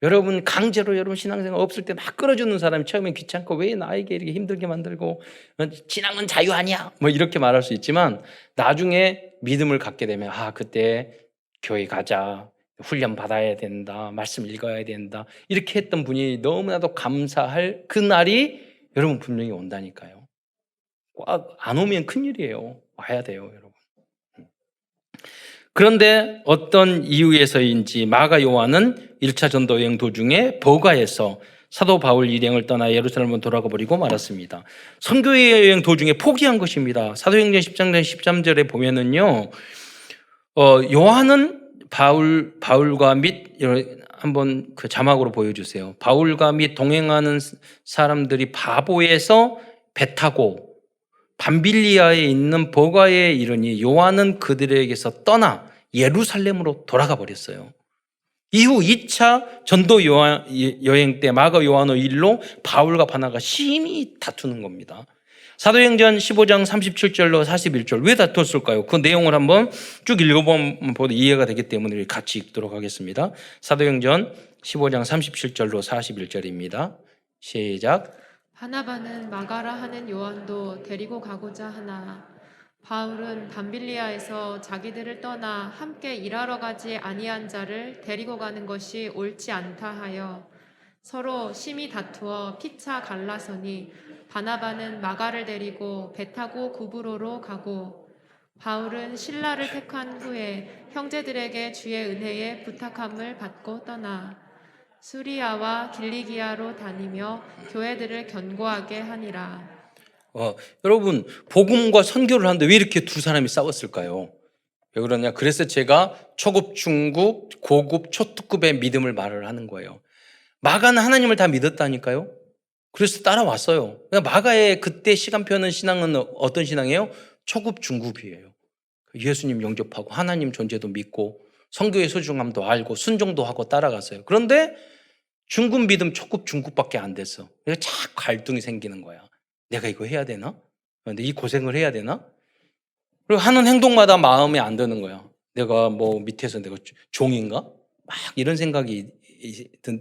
여러분 강제로 여러분 신앙생활 없을 때 막 끌어주는 사람이 처음엔 귀찮고 왜 나에게 이렇게 힘들게 만들고 신앙은 자유 아니야 뭐 이렇게 말할 수 있지만 나중에 믿음을 갖게 되면 그때 교회 가자, 훈련 받아야 된다, 말씀 읽어야 된다 이렇게 했던 분이 너무나도 감사할 그날이 여러분 분명히 온다니까요. 안 오면 큰일이에요. 와야 돼요, 여러분. 그런데 어떤 이유에서인지 마가 요한은 1차 전도 여행 도중에 버가에서 사도 바울 일행을 떠나 예루살렘으로 돌아가 버리고 말았습니다. 선교 여행 도중에 포기한 것입니다. 사도행전 10장 13절에 보면은요, 요한은 바울과 및 한번 그 자막으로 보여주세요. 바울과 및 동행하는 사람들이 바보에서 배 타고 밤빌리아에 있는 버가에 이르니 요한은 그들에게서 떠나 예루살렘으로 돌아가 버렸어요. 이후 2차 전도 여행 때 마가 요한의 일로 바울과 바나가 심히 다투는 겁니다. 사도행전 15장 37절로 41절 왜 다투었을까요? 그 내용을 한번 쭉 읽어보면 이해가 되기 때문에 같이 읽도록 하겠습니다. 사도행전 15장 37절로 41절입니다. 시작. 바나바는 마가라 하는 요한도 데리고 가고자 하나 바울은 밤빌리아에서 자기들을 떠나 함께 일하러 가지 아니한 자를 데리고 가는 것이 옳지 않다 하여 서로 심히 다투어 피차 갈라서니 바나바는 마가를 데리고 배 타고 구브로로 가고 바울은 실라를 택한 후에 형제들에게 주의 은혜에 부탁함을 받고 떠나 수리아와 길리기아로 다니며 교회들을 견고하게 하니라. 여러분 복음과 선교를 하는데 왜 이렇게 두 사람이 싸웠을까요? 왜 그러냐? 그래서 제가 초급, 중급, 고급, 초특급의 믿음을 말을 하는 거예요. 마가는 하나님을 다 믿었다니까요. 그래서 따라왔어요. 마가의 그때 시간표는 신앙은 어떤 신앙이에요? 초급, 중급이에요. 예수님 영접하고 하나님 존재도 믿고 성교의 소중함도 알고 순종도 하고 따라갔어요. 그런데 중급 믿음 초급, 중급밖에 안 됐어. 그래서 자꾸 갈등이 생기는 거야. 내가 이거 해야 되나? 근데 이 고생을 해야 되나? 그리고 하는 행동마다 마음에 안 드는 거야. 내가 뭐 밑에서 내가 종인가? 막 이런 생각이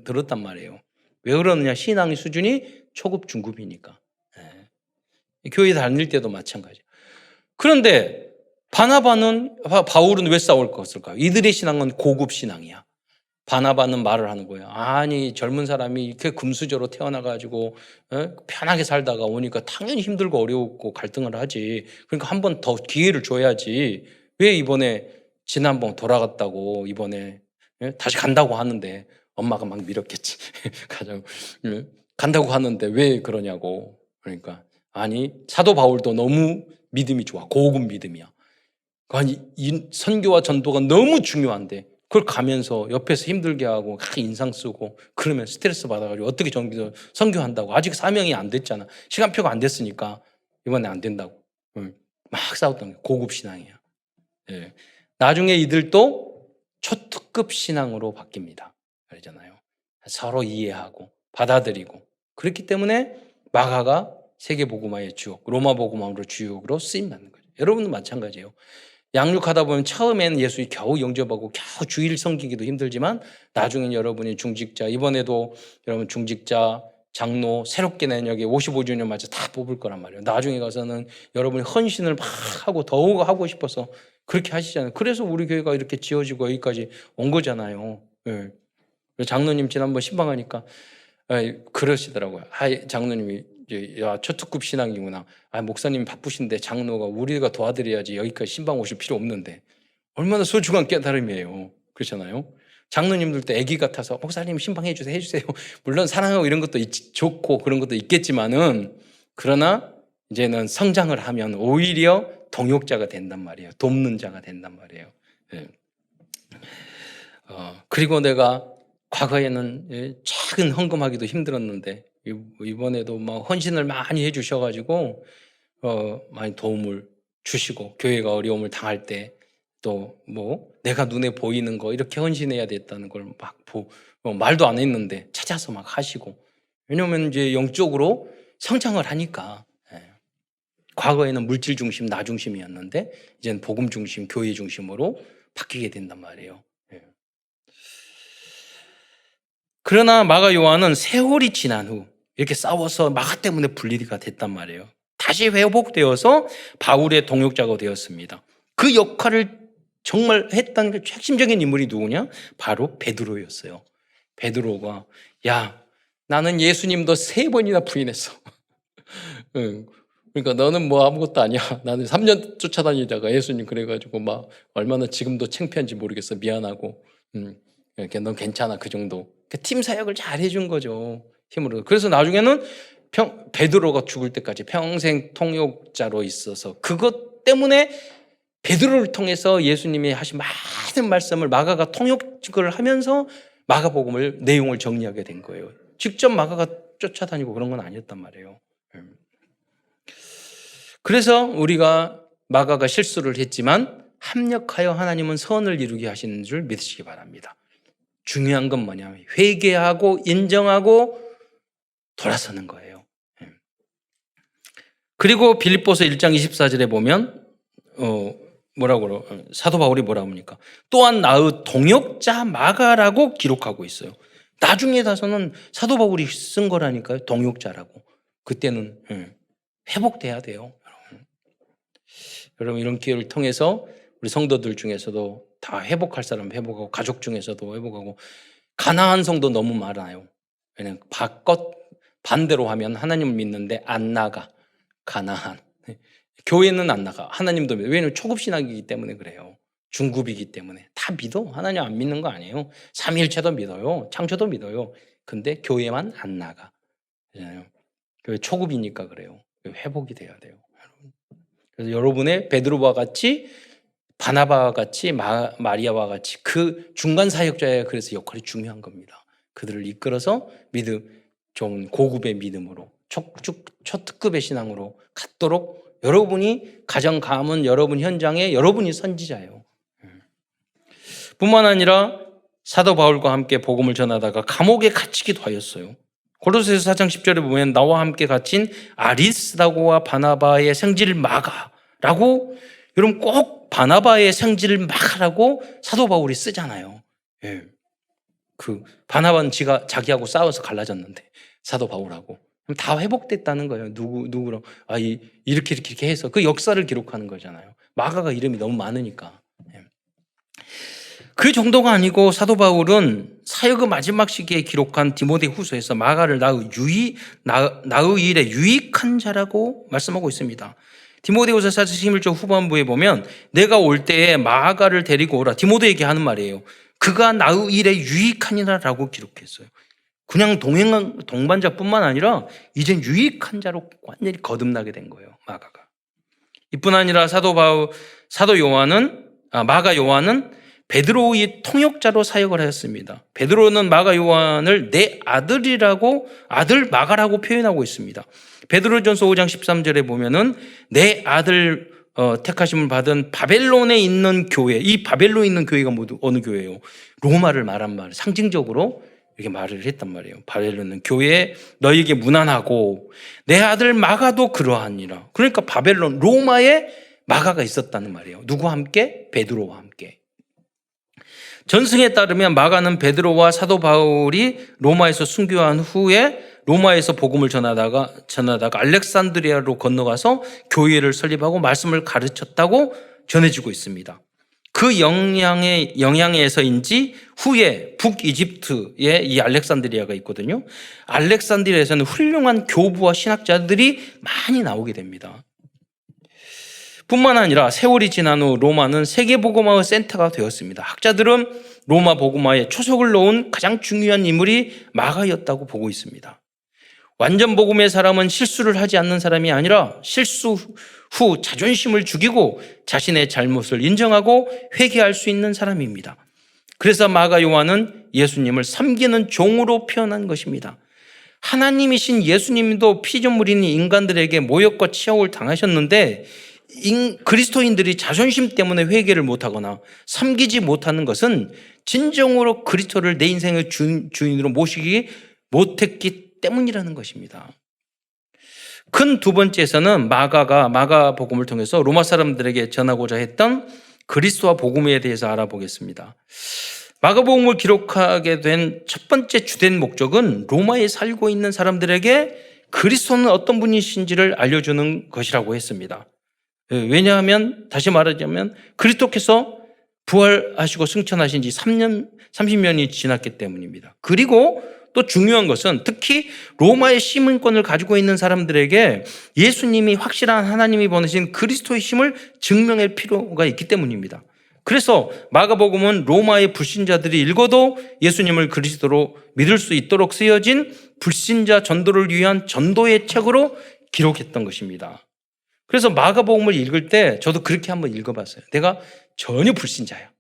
들었단 말이에요. 왜 그러느냐? 신앙의 수준이 초급, 중급이니까. 교회 다닐 때도 마찬가지예요. 그런데 바울은 왜 싸울 것일까요? 이들의 신앙은 고급 신앙이야. 바나바는 말을 하는 거예요. 아니 젊은 사람이 이렇게 금수저로 태어나가지고 편하게 살다가 오니까 당연히 힘들고 어렵고 갈등을 하지. 그러니까 한 번 더 기회를 줘야지. 왜 이번에 지난번 돌아갔다고 이번에 다시 간다고 하는데 엄마가 막 밀었겠지. 가자고 간다고 하는데 왜 그러냐고. 그러니까 아니 사도 바울도 너무 믿음이 좋아. 고급 믿음이야. 아니 이 선교와 전도가 너무 중요한데 그걸 가면서 옆에서 힘들게 하고 인상 쓰고 그러면 스트레스 받아가지고 어떻게 선교한다고. 아직 사명이 안 됐잖아. 시간표가 안 됐으니까 이번에 안 된다고. 막 싸웠던 거예요. 고급 신앙이야. 예. 나중에 이들도 초특급 신앙으로 바뀝니다. 그러잖아요. 서로 이해하고 받아들이고 그렇기 때문에 마가가 세계복음화의 주역, 로마복음화로 주역으로 쓰임받는 거죠. 여러분도 마찬가지예요. 양육하다 보면 처음에는 예수를 겨우 영접하고 겨우 주일 섬기기도 힘들지만 나중엔 여러분이 중직자, 이번에도 여러분 중직자, 장로 새롭게 낸 여기 55주년 맞아 다 뽑을 거란 말이에요. 나중에 가서는 여러분이 헌신을 막 하고 더욱 하고 싶어서 그렇게 하시잖아요. 그래서 우리 교회가 이렇게 지어지고 여기까지 온 거잖아요. 네. 장로님 지난번 신방하니까 그러시더라고요. 장로님이 야, 초특급 신앙이구나. 목사님이 바쁘신데 장로가 우리가 도와드려야지 여기까지 신방 오실 필요 없는데. 얼마나 소중한 깨달음이에요. 그렇잖아요. 장로님들도 애기 같아서 목사님 신방해 주세요. 해주세요. 물론 사랑하고 이런 것도 좋고 그런 것도 있겠지만은, 그러나 이제는 성장을 하면 오히려 동역자가 된단 말이에요. 돕는 자가 된단 말이에요. 예. 그리고 내가 과거에는 작은 헌금하기도 힘들었는데 이번에도 막 헌신을 많이 해주셔가지고 많이 도움을 주시고, 교회가 어려움을 당할 때 또 뭐 내가 눈에 보이는 거 이렇게 헌신해야 됐다는 걸 막 말도 안 했는데 찾아서 막 하시고. 왜냐하면 이제 영적으로 성장을 하니까. 과거에는 물질 중심, 나 중심이었는데 이제는 복음 중심, 교회 중심으로 바뀌게 된단 말이에요. 그러나 마가 요한은 세월이 지난 후 이렇게 싸워서 마가 때문에 분리가 됐단 말이에요. 다시 회복되어서 바울의 동역자가 되었습니다. 그 역할을 정말 했던 그 핵심적인 인물이 누구냐? 바로 베드로였어요. 베드로가 야, 나는 예수님도 3번이나 부인했어. 그러니까 너는 뭐 아무것도 아니야. 나는 3년 쫓아다니다가 예수님 그래가지고 막 얼마나 지금도 창피한지 모르겠어. 미안하고. 이렇게 넌 괜찮아. 그 정도. 팀 사역을 잘 해준 거죠. 힘으로. 그래서 나중에는 베드로가 죽을 때까지 평생 통역자로 있어서 그것 때문에 베드로를 통해서 예수님이 하신 많은 말씀을 마가가 통역을 하면서 마가복음을 내용을 정리하게 된 거예요. 직접 마가가 쫓아다니고 그런 건 아니었단 말이에요. 그래서 우리가 마가가 실수를 했지만 합력하여 하나님은 선을 이루게 하시는 줄 믿으시기 바랍니다. 중요한 건 뭐냐면 회개하고 인정하고 돌아서는 거예요. 그리고 빌립보서 1장 24절에 보면 사도 바울이 뭐라고 합니까? 또한 나의 동역자 마가라고 기록하고 있어요. 나중에 가서는 사도 바울이 쓴 거라니까요. 동역자라고. 그때는 회복돼야 돼요. 여러분 이런 기회를 통해서 우리 성도들 중에서도 다 회복할 사람 회복하고, 가족 중에서도 회복하고. 가난한 성도 너무 많아요. 왜냐면 반대로 하면 하나님을 믿는데 안 나가. 가난한. 교회는 안 나가. 하나님도 믿어. 왜냐면 초급신학이기 때문에 그래요. 중급이기 때문에. 다 믿어. 하나님 안 믿는 거 아니에요. 삼위일체도 믿어요. 창조도 믿어요. 근데 교회만 안 나가. 교회 초급이니까 그래요. 회복이 돼야 돼요. 그래서 여러분의 베드로와 같이, 바나바와 같이, 마리아와 같이 그 중간 사역자의 그래서 역할이 중요한 겁니다. 그들을 이끌어서 좀 고급의 믿음으로, 초특급의 신앙으로 갖도록 여러분이 가정 가문, 여러분 현장에 여러분이 선지자예요. 뿐만 아니라 사도 바울과 함께 복음을 전하다가 감옥에 갇히기도 하였어요. 고로새서 4장 10절에 보면 나와 함께 갇힌 아리스다고와 바나바의 생질 마가라고, 여러분 꼭 바나바의 생질 마가라고 사도 바울이 쓰잖아요. 그 바나바는 자기하고 싸워서 갈라졌는데 사도 바울하고 그럼 다 회복됐다는 거예요. 누구랑 이렇게 해서 그 역사를 기록하는 거잖아요. 마가가 이름이 너무 많으니까. 그 정도가 아니고 사도 바울은 사역의 마지막 시기에 기록한 디모데후서에서 마가를 나의 일에 유익한 자라고 말씀하고 있습니다. 디모데후서 4장 11절 후반부에 보면 내가 올 때에 마가를 데리고 오라. 디모데에게 하는 말이에요. 그가 나의 일에 유익하니라라고 기록했어요. 그냥 동반자뿐만 아니라 이젠 유익한 자로 완전히 거듭나게 된 거예요. 마가가. 이뿐 아니라 마가 요한은 베드로의 통역자로 사역을 하였습니다. 베드로는 마가 요한을 내 아들 마가라고 표현하고 있습니다. 베드로전서 5장 13절에 보면은 내 아들 택하심을 받은 바벨론에 있는 교회, 이 바벨론에 있는 교회가 모두 어느 교회예요? 로마를 말한 말, 상징적으로 이렇게 말을 했단 말이에요. 바벨론은 교회에 너희에게 무난하고 내 아들 마가도 그러하니라. 그러니까 바벨론, 로마에 마가가 있었다는 말이에요. 누구와 함께? 베드로와 함께. 전승에 따르면 마가는 베드로와 사도 바울이 로마에서 순교한 후에 로마에서 복음을 전하다가 알렉산드리아로 건너가서 교회를 설립하고 말씀을 가르쳤다고 전해지고 있습니다. 그 그 영향에서인지 후에 북이집트에 이 알렉산드리아가 있거든요. 알렉산드리아에서는 훌륭한 교부와 신학자들이 많이 나오게 됩니다. 뿐만 아니라 세월이 지난 후 로마는 세계복음화의 센터가 되었습니다. 학자들은 로마 복음화에 초석을 놓은 가장 중요한 인물이 마가였다고 보고 있습니다. 완전 복음의 사람은 실수를 하지 않는 사람이 아니라 실수 후 자존심을 죽이고 자신의 잘못을 인정하고 회개할 수 있는 사람입니다. 그래서 마가 요한은 예수님을 섬기는 종으로 표현한 것입니다. 하나님이신 예수님도 피조물인 인간들에게 모욕과 치욕을 당하셨는데 그리스도인들이 자존심 때문에 회개를 못하거나 섬기지 못하는 것은 진정으로 그리스도를 내 인생의 주인으로 모시기 못했기 때문이라는 것입니다. 큰 두 번째에서는 마가가 마가복음을 통해서 로마 사람들에게 전하고자 했던 그리스도와 복음에 대해서 알아보겠습니다. 마가복음을 기록하게 된 첫 번째 주된 목적은 로마에 살고 있는 사람들에게 그리스도는 어떤 분이신지를 알려주는 것이라고 했습니다. 왜냐하면 다시 말하자면 그리스도께서 부활하시고 승천하신 지 30년이 지났기 때문입니다. 그리고 또 중요한 것은 특히 로마의 시민권을 가지고 있는 사람들에게 예수님이 확실한 하나님이 보내신 그리스도의 심을 증명할 필요가 있기 때문입니다. 그래서 마가복음은 로마의 불신자들이 읽어도 예수님을 그리스도로 믿을 수 있도록 쓰여진 불신자 전도를 위한 전도의 책으로 기록했던 것입니다. 그래서 마가복음을 읽을 때 저도 그렇게 한번 읽어봤어요. 내가 전혀 불신자야.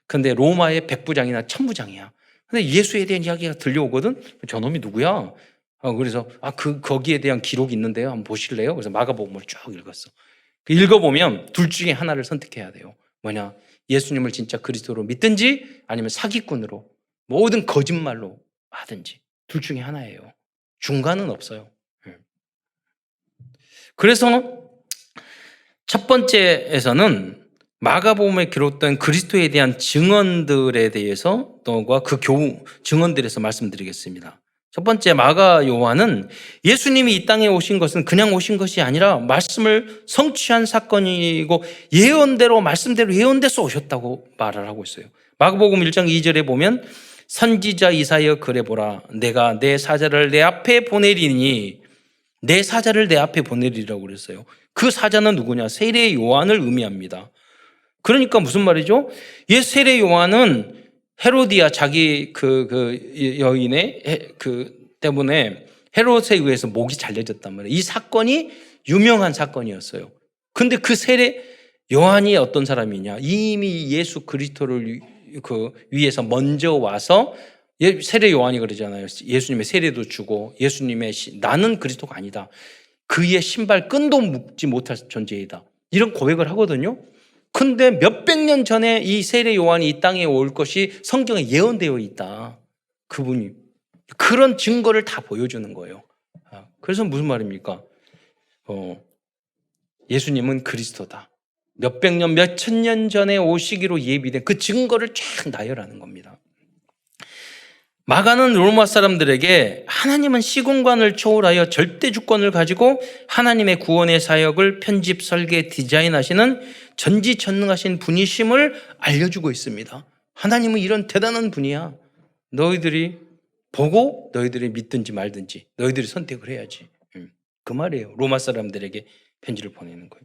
근데 로마의 백부장이나 천부장이야. 근데 예수에 대한 이야기가 들려오거든. 저놈이 누구야? 그래서 거기에 대한 기록이 있는데요. 한번 보실래요? 그래서 마가복음을 쭉 읽었어. 읽어보면 둘 중에 하나를 선택해야 돼요. 뭐냐? 예수님을 진짜 그리스도로 믿든지 아니면 사기꾼으로 모든 거짓말로 하든지 둘 중에 하나예요. 중간은 없어요. 그래서 첫 번째에서는 마가복음에 기록된 그리스도에 대한 증언들에 대해서 또가 그 증언들에서 말씀드리겠습니다. 첫 번째 마가 요한은 예수님이 이 땅에 오신 것은 그냥 오신 것이 아니라 말씀을 성취한 사건이고 예언대로 말씀대로 예언돼서 오셨다고 말을 하고 있어요. 마가복음 1장 2절에 보면 선지자 이사야 그래 보라 내가 내 사자를 내 앞에 보내리니 내 사자를 내 앞에 보내리라고 그랬어요. 그 사자는 누구냐? 세례 요한을 의미합니다. 그러니까 무슨 말이죠? 세례 요한은 헤로디아 자기 여인의 때문에 헤롯에 의해서 목이 잘려졌단 말이에요. 이 사건이 유명한 사건이었어요. 근데 그 세례 요한이 어떤 사람이냐? 이미 예수 그리스도를 위해서 먼저 와서 세례 요한이 그러잖아요. 예수님의 세례도 주고 예수님의 나는 그리스도가 아니다. 그의 신발 끈도 묶지 못할 존재이다. 이런 고백을 하거든요. 근데 몇백 년 전에 이 세례 요한이 이 땅에 올 것이 성경에 예언되어 있다. 그분이. 그런 증거를 다 보여주는 거예요. 그래서 무슨 말입니까? 예수님은 그리스도다. 몇백 년, 몇천 년 전에 오시기로 예비된 그 증거를 쫙 나열하는 겁니다. 마가는 로마 사람들에게 하나님은 시공간을 초월하여 절대 주권을 가지고 하나님의 구원의 사역을 편집, 설계, 디자인하시는 전지전능하신 분이심을 알려주고 있습니다. 하나님은 이런 대단한 분이야. 너희들이 보고 너희들이 믿든지 말든지 너희들이 선택을 해야지. 그 말이에요. 로마 사람들에게 편지를 보내는 거예요.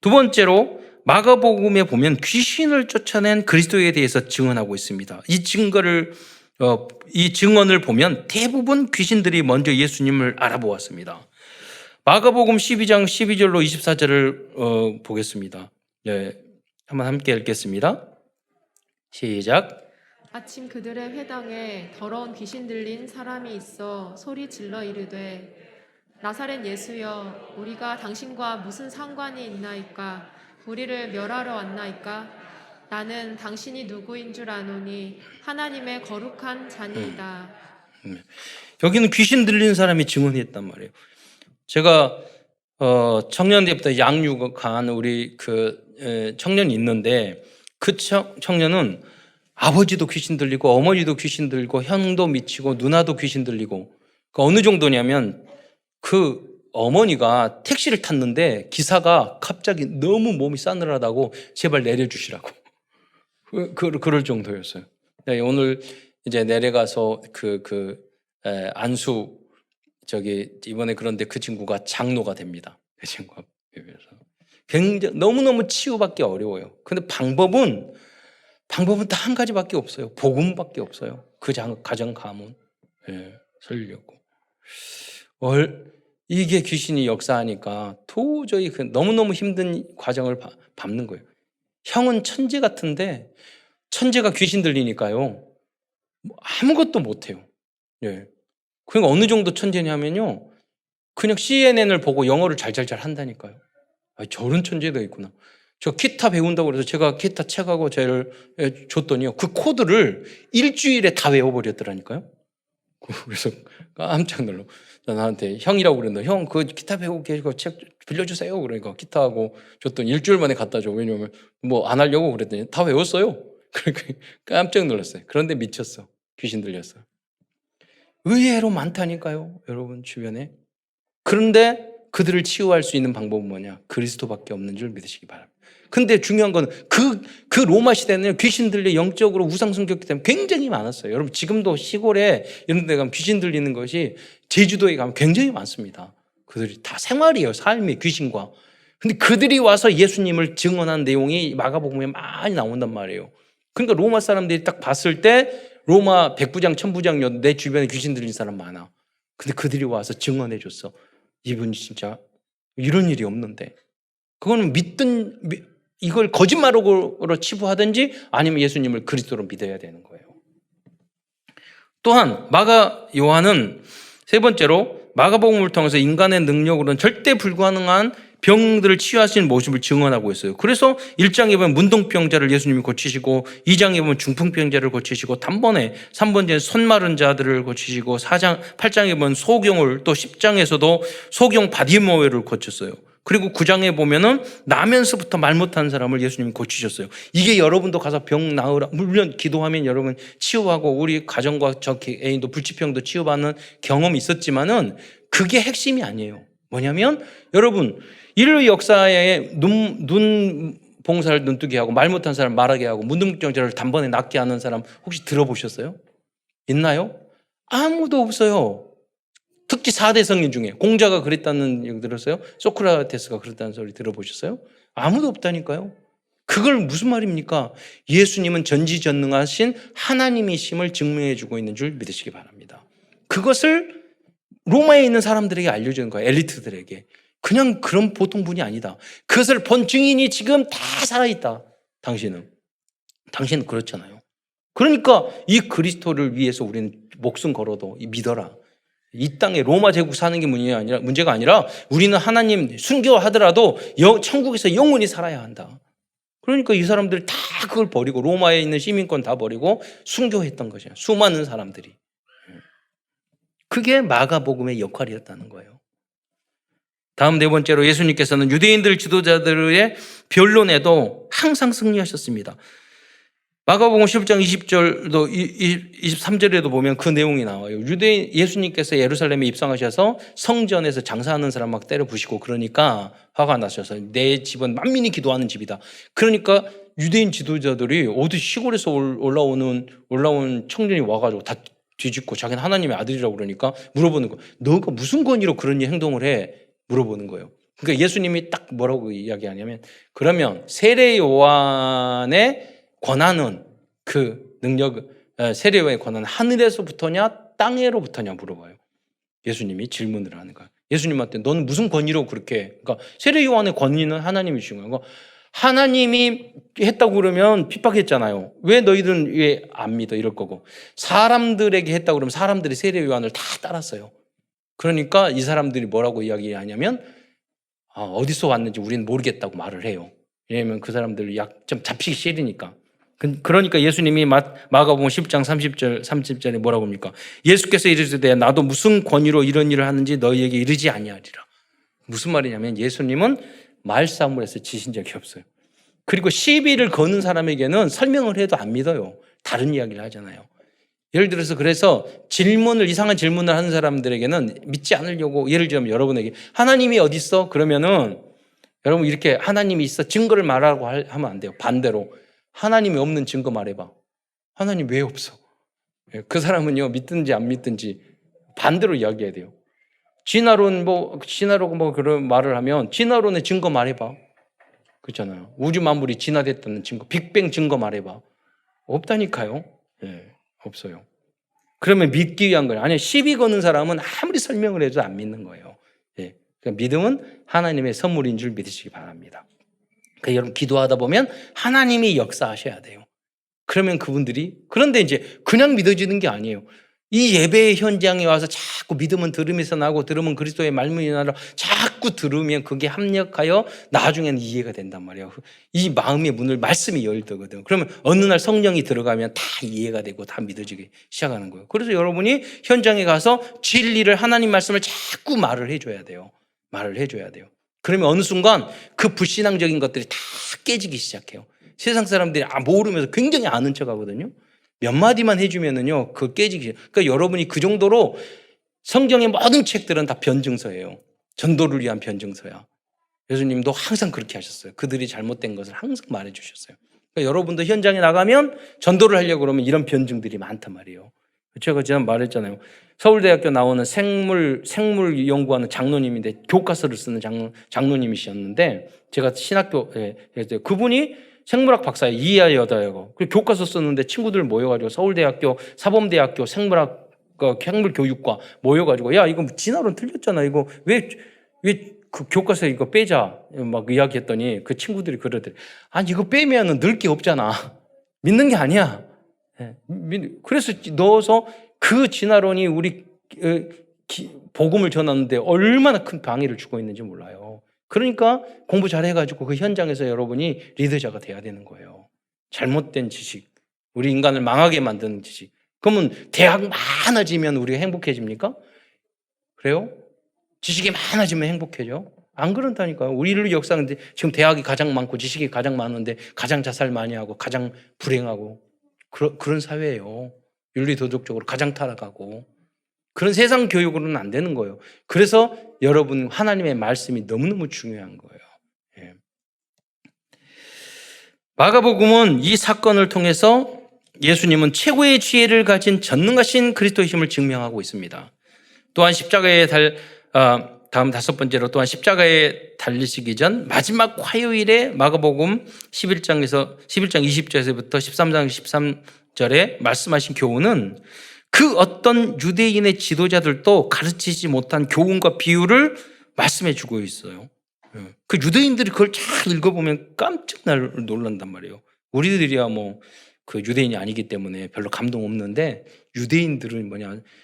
두 번째로 마가복음에 보면 귀신을 쫓아낸 그리스도에 대해서 증언하고 있습니다. 이 증언을 보면 대부분 귀신들이 먼저 예수님을 알아보았습니다. 마가복음 12장 12절로 24절을 보겠습니다. 한번 함께 읽겠습니다. 시작. 아침 그들의 회당에 더러운 귀신 들린 사람이 있어 소리 질러 이르되 나사렛 예수여 우리가 당신과 무슨 상관이 있나이까 우리를 멸하러 왔나이까 나는 당신이 누구인 줄 아노니 하나님의 거룩한 자니이다. 여기는 귀신 들린 사람이 증언했단 말이에요. 제가 청년 때부터 양육한 우리 청년이 있는데 그 청년은 아버지도 귀신 들리고 어머니도 귀신 들리고 형도 미치고 누나도 귀신 들리고 어느 정도냐면 그 어머니가 택시를 탔는데 기사가 갑자기 너무 몸이 싸늘하다고 제발 내려주시라고. 그럴 정도였어요. 네, 오늘 이제 내려가서 안수 이번에 그런데 그 친구가 장로가 됩니다. 그 친구가 비벼서 굉장히 너무너무 치유받기 어려워요. 근데 방법은 딱 한 가지밖에 없어요. 복음밖에 없어요. 가정 가문 살려고. 이게 귀신이 역사하니까 도저히 너무너무 힘든 과정을 밟는 거예요. 형은 천재 같은데 천재가 귀신 들리니까요. 아무것도 못해요. 예. 그러니까 어느 정도 천재냐면요. 그냥 CNN을 보고 영어를 잘잘잘 한다니까요. 저런 천재도 있구나. 저 기타 배운다고 그래서 제가 기타 책하고 쟤를 줬더니요. 그 코드를 일주일에 다 외워버렸더라니까요. 그래서 깜짝 놀라. 나한테 형이라고 그랬는데 형 그 기타 배우고 계시고 책 빌려주세요. 그러니까 기타하고 줬더니 일주일 만에 갖다 줘. 왜냐면 뭐 안 하려고 그랬더니 다 외웠어요. 그러니까 깜짝 놀랐어요. 그런데 미쳤어. 귀신 들렸어. 의외로 많다니까요. 여러분 주변에. 그런데 그들을 치유할 수 있는 방법은 뭐냐? 그리스도밖에 없는 줄 믿으시기 바랍니다. 근데 중요한 건 그 로마 시대는 귀신 들려 영적으로 우상 숭배했기 때문에 굉장히 많았어요. 여러분 지금도 시골에 이런 데 가면 귀신 들리는 것이 제주도에 가면 굉장히 많습니다. 그들이 다 생활이에요. 삶의 귀신과. 근데 그들이 와서 예수님을 증언한 내용이 마가복음에 많이 나온단 말이에요. 그러니까 로마 사람들이 딱 봤을 때 로마 백부장, 천부장 내 주변에 귀신 들린 사람 많아. 근데 그들이 와서 증언해 줬어. 이분이 진짜 이런 일이 없는데. 그거는 이걸 거짓말로 치부하든지 아니면 예수님을 그리스도로 믿어야 되는 거예요. 또한 요한은 세 번째로 마가복음을 통해서 인간의 능력으로는 절대 불가능한 병들을 치유하시는 모습을 증언하고 있어요. 그래서 1장에 보면 문둥병자를 예수님이 고치시고 2장에 보면 중풍병자를 고치시고 단번에 3번째는 손 마른 자들을 고치시고 8장에 보면 소경을 또 10장에서도 소경 바디모웨를 고쳤어요. 그리고 9장에 보면은 나면서부터 말 못하는 사람을 예수님이 고치셨어요. 이게 여러분도 가서 병 나으라 물론 기도하면 여러분 치유하고 우리 가정과 저 애인도 불치병도 치유받는 경험이 있었지만은 그게 핵심이 아니에요. 뭐냐면 여러분 인류 역사에 눈 봉사를 눈뜨게 하고 말 못하는 사람 말하게 하고 문둥병자를 단번에 낫게 하는 사람 혹시 들어보셨어요? 있나요? 아무도 없어요. 특히 4대 성인 중에 공자가 그랬다는 얘기 들었어요? 소크라테스가 그랬다는 소리 들어보셨어요? 아무도 없다니까요. 그걸 무슨 말입니까? 예수님은 전지전능하신 하나님이심을 증명해주고 있는 줄 믿으시기 바랍니다. 그것을 로마에 있는 사람들에게 알려주는 거예요. 엘리트들에게. 그냥 그런 보통 분이 아니다. 그것을 본 증인이 지금 다 살아있다. 당신은 그렇잖아요. 그러니까 이 그리스도를 위해서 우리는 목숨 걸어도 믿어라. 이 땅에 로마 제국 사는 게 문제가 아니라 우리는 하나님 순교하더라도 천국에서 영원히 살아야 한다. 그러니까 이 사람들 다 그걸 버리고 로마에 있는 시민권 다 버리고 순교했던 거죠. 수많은 사람들이. 그게 마가복음의 역할이었다는 거예요. 다음 네 번째로 예수님께서는 유대인들 지도자들의 변론에도 항상 승리하셨습니다. 마가복음 10장 20절도 23절에도 보면 그 내용이 나와요. 예수님께서 예루살렘에 입성하셔서 성전에서 장사하는 사람 막 때려 부시고 그러니까 화가 나셔서 내 집은 만민이 기도하는 집이다. 그러니까 유대인 지도자들이 어디 시골에서 올라온 청년이 와가지고 다 뒤집고 자기는 하나님의 아들이라고 그러니까 물어보는 거예요. 너가 무슨 권위로 그런 행동을 해? 물어보는 거예요. 그러니까 예수님이 딱 뭐라고 이야기하냐면 그러면 세례 요한의 권한은 세례 요한의 권한은 하늘에서부터냐 땅에로부터냐 물어봐요. 예수님이 질문을 하는 거예요. 예수님한테 너는 무슨 권위로 그렇게 해? 그러니까 세례 요한의 권위는 하나님이 주신 거예요. 그러니까 하나님이 했다고 그러면 핍박했잖아요. 왜 너희들은 왜 안 믿어? 이럴 거고. 사람들에게 했다고 그러면 사람들이 세례 요한을 다 따랐어요. 그러니까 이 사람들이 뭐라고 이야기하냐면 어디서 왔는지 우리는 모르겠다고 말을 해요. 왜냐하면 그 사람들 좀 잡히기 싫으니까. 그러니까 예수님이 마가복음 10장 30절에 뭐라고 합니까? 예수께서 이르시되 나도 무슨 권위로 이런 일을 하는지 너희에게 이르지 아니하리라. 무슨 말이냐면 예수님은 말싸움을 해서 지신 적이 없어요. 그리고 시비를 거는 사람에게는 설명을 해도 안 믿어요. 다른 이야기를 하잖아요. 예를 들어서 그래서 이상한 질문을 하는 사람들에게는 믿지 않으려고 예를 들면 여러분에게 하나님이 어디 있어? 그러면은 여러분 이렇게 하나님이 있어 증거를 말하라고 하면 안 돼요. 반대로 하나님이 없는 증거 말해봐. 하나님 왜 없어? 그 사람은요, 믿든지 안 믿든지 반대로 이야기해야 돼요. 진화론 그런 말을 하면 진화론의 증거 말해봐. 그렇잖아요. 우주 만물이 진화됐다는 증거, 빅뱅 증거 말해봐. 없다니까요. 없어요. 그러면 믿기 위한 거예요. 아니, 시비 거는 사람은 아무리 설명을 해도 안 믿는 거예요. 그러니까 믿음은 하나님의 선물인 줄 믿으시기 바랍니다. 그러니까 여러분 기도하다 보면 하나님이 역사하셔야 돼요. 그러면 그런데 이제 그냥 믿어지는 게 아니에요. 이 예배의 현장에 와서 자꾸 믿음은 들음에서 나고 들음은 그리스도의 말문이 나라 자꾸 들으면 그게 합력하여 나중에는 이해가 된단 말이에요. 이 마음의 문을 말씀이 열거든. 그러면 어느 날 성령이 들어가면 다 이해가 되고 다 믿어지기 시작하는 거예요. 그래서 여러분이 현장에 가서 진리를 하나님 말씀을 자꾸 말을 해줘야 돼요. 그러면 어느 순간 그 불신앙적인 것들이 다 깨지기 시작해요. 세상 사람들이 모르면서 굉장히 아는 척 하거든요. 몇 마디만 해주면은요, 그 깨지기. 그러니까 여러분이 그 정도로 성경의 모든 책들은 다 변증서예요. 전도를 위한 변증서야. 예수님도 항상 그렇게 하셨어요. 그들이 잘못된 것을 항상 말해 주셨어요. 그러니까 여러분도 현장에 나가면 전도를 하려고 그러면 이런 변증들이 많단 말이에요. 제가 지난 말했잖아요. 서울대학교 나오는 생물 연구하는 장로님인데 교과서를 쓰는 장로님이셨는데 제가 신학교에 그분이 생물학 박사에 이하 여자고 교과서 썼는데 친구들 모여가지고 서울대학교 사범대학교 생물 교육과 모여가지고 야 이거 진화론 틀렸잖아 이거 왜 그 교과서 이거 빼자 막 이야기했더니 그 친구들이 그러더래. 아니 이거 빼면은 늘 게 없잖아. 믿는 게 아니야. 그래서 넣어서 그 진화론이 우리 복음을 전하는데 얼마나 큰 방해를 주고 있는지 몰라요. 그러니까 공부 잘해가지고 그 현장에서 여러분이 리더자가 돼야 되는 거예요. 잘못된 지식, 우리 인간을 망하게 만드는 지식. 그러면 대학 많아지면 우리가 행복해집니까? 그래요? 지식이 많아지면 행복해져? 안 그런다니까요. 우리 인류 역사인데 지금 대학이 가장 많고 지식이 가장 많은데 가장 자살 많이 하고 가장 불행하고 그런 사회예요. 윤리도덕적으로 가장 타락하고 그런 세상 교육으로는 안 되는 거예요. 그래서 여러분 하나님의 말씀이 너무너무 중요한 거예요. 마가복음은 이 사건을 통해서 예수님은 최고의 지혜를 가진 전능하신 그리스도의 힘을 증명하고 있습니다. 또한 다음 다섯 번째로 또한 십자가에 달리시기 전 마지막 화요일에 마가복음 11장 20절에서부터 13장 13절에 말씀하신 교훈은 그 어떤 유대인의 지도자들도 가르치지 못한 교훈과 비유를 말씀해 주고 있어요. 그 유대인들이 그걸 잘 읽어보면 깜짝 놀란단 말이에요. 우리들이야 그 유대인이 아니기 때문에 별로 감동 없는데 유대인들은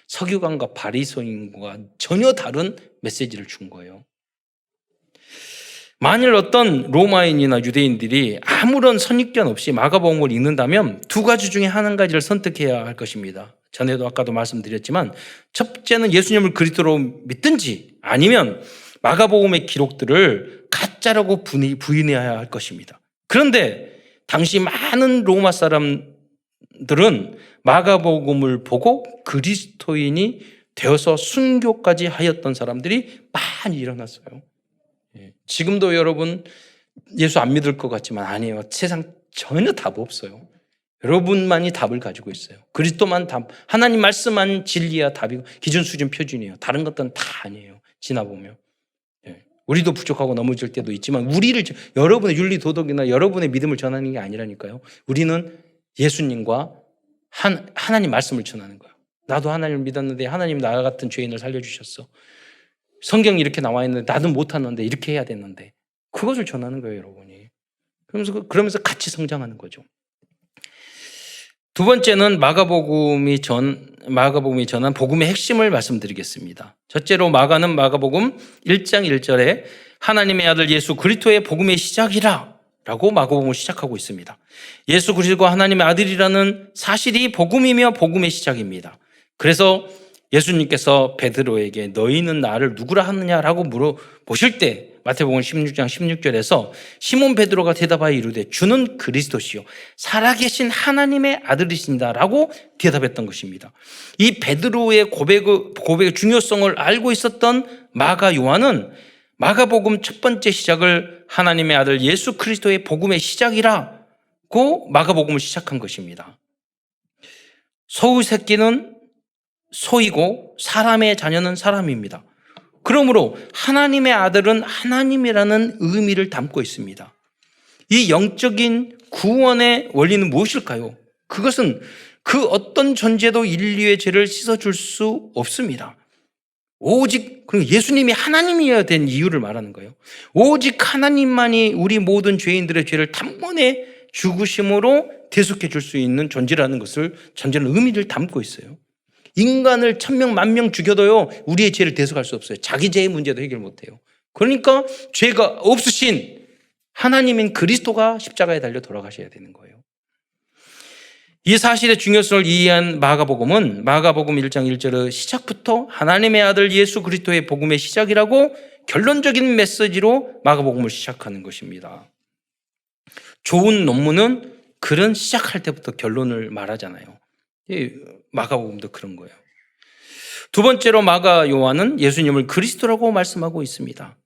서기관과 바리새인과 전혀 다른 메시지를 준 거예요. 만일 어떤 로마인이나 유대인들이 아무런 선입견 없이 마가복음을 읽는다면 두 가지 중에 한 가지를 선택해야 할 것입니다. 전에도 아까도 말씀드렸지만 첫째는 예수님을 그리스도로 믿든지 아니면 마가복음의 기록들을 가짜라고 부인해야 할 것입니다. 그런데 당시 많은 로마 사람들은 마가복음을 보고 그리스도인이 되어서 순교까지 하였던 사람들이 많이 일어났어요. 지금도 여러분 예수 안 믿을 것 같지만 아니에요. 세상 전혀 답 없어요. 여러분만이 답을 가지고 있어요. 그리스도만 답, 하나님 말씀만 진리야 답이고 기준 수준 표준이에요. 다른 것들은 다 아니에요. 지나보면. 우리도 부족하고 넘어질 때도 있지만 여러분의 윤리 도덕이나 여러분의 믿음을 전하는 게 아니라니까요. 우리는 예수님과 하나님 말씀을 전하는 거예요. 나도 하나님을 믿었는데 하나님 나 같은 죄인을 살려주셨어. 성경이 이렇게 나와 있는데 나도 못하는데 이렇게 해야 됐는데 그것을 전하는 거예요, 여러분이. 그러면서 같이 성장하는 거죠. 두 번째는 마가복음이 전한 복음의 핵심을 말씀드리겠습니다. 첫째로 마가는 마가복음 1장 1절에 하나님의 아들 예수 그리스도의 복음의 시작이라 라고 마가복음을 시작하고 있습니다. 예수 그리스도가 하나님의 아들이라는 사실이 복음이며 복음의 시작입니다. 그래서 예수님께서 베드로에게 너희는 나를 누구라 하느냐라고 물어보실 때 마태복음 16장 16절에서 시몬 베드로가 대답하여 이르되 주는 그리스도시요 살아계신 하나님의 아들이신다라고 대답했던 것입니다. 이 베드로의 고백의 중요성을 알고 있었던 마가 요한은 마가복음 첫 번째 시작을 하나님의 아들 예수 그리스도의 복음의 시작이라고 마가복음을 시작한 것입니다. 소의 새끼는 소이고 사람의 자녀는 사람입니다. 그러므로 하나님의 아들은 하나님이라는 의미를 담고 있습니다. 이 영적인 구원의 원리는 무엇일까요? 그것은 그 어떤 존재도 인류의 죄를 씻어줄 수 없습니다. 오직 예수님이 하나님이어야 된 이유를 말하는 거예요. 오직 하나님만이 우리 모든 죄인들의 죄를 단번에 죽으심으로 대속해 줄 수 있는 존재라는 것을 전제는 의미를 담고 있어요. 인간을 1000명, 10,000명 죽여도요, 우리의 죄를 대속할 수 없어요. 자기 죄의 문제도 해결 못해요. 그러니까 죄가 없으신 하나님인 그리스도가 십자가에 달려 돌아가셔야 되는 거예요. 이 사실의 중요성을 이해한 마가복음은 마가복음 1장 1절의 시작부터 하나님의 아들 예수 그리스도의 복음의 시작이라고 결론적인 메시지로 마가복음을 시작하는 것입니다. 좋은 논문은 글은 시작할 때부터 결론을 말하잖아요. 마가복음도 그런 거예요. 두 번째로 마가 요한은 예수님을 그리스도라고 말씀하고 있습니다.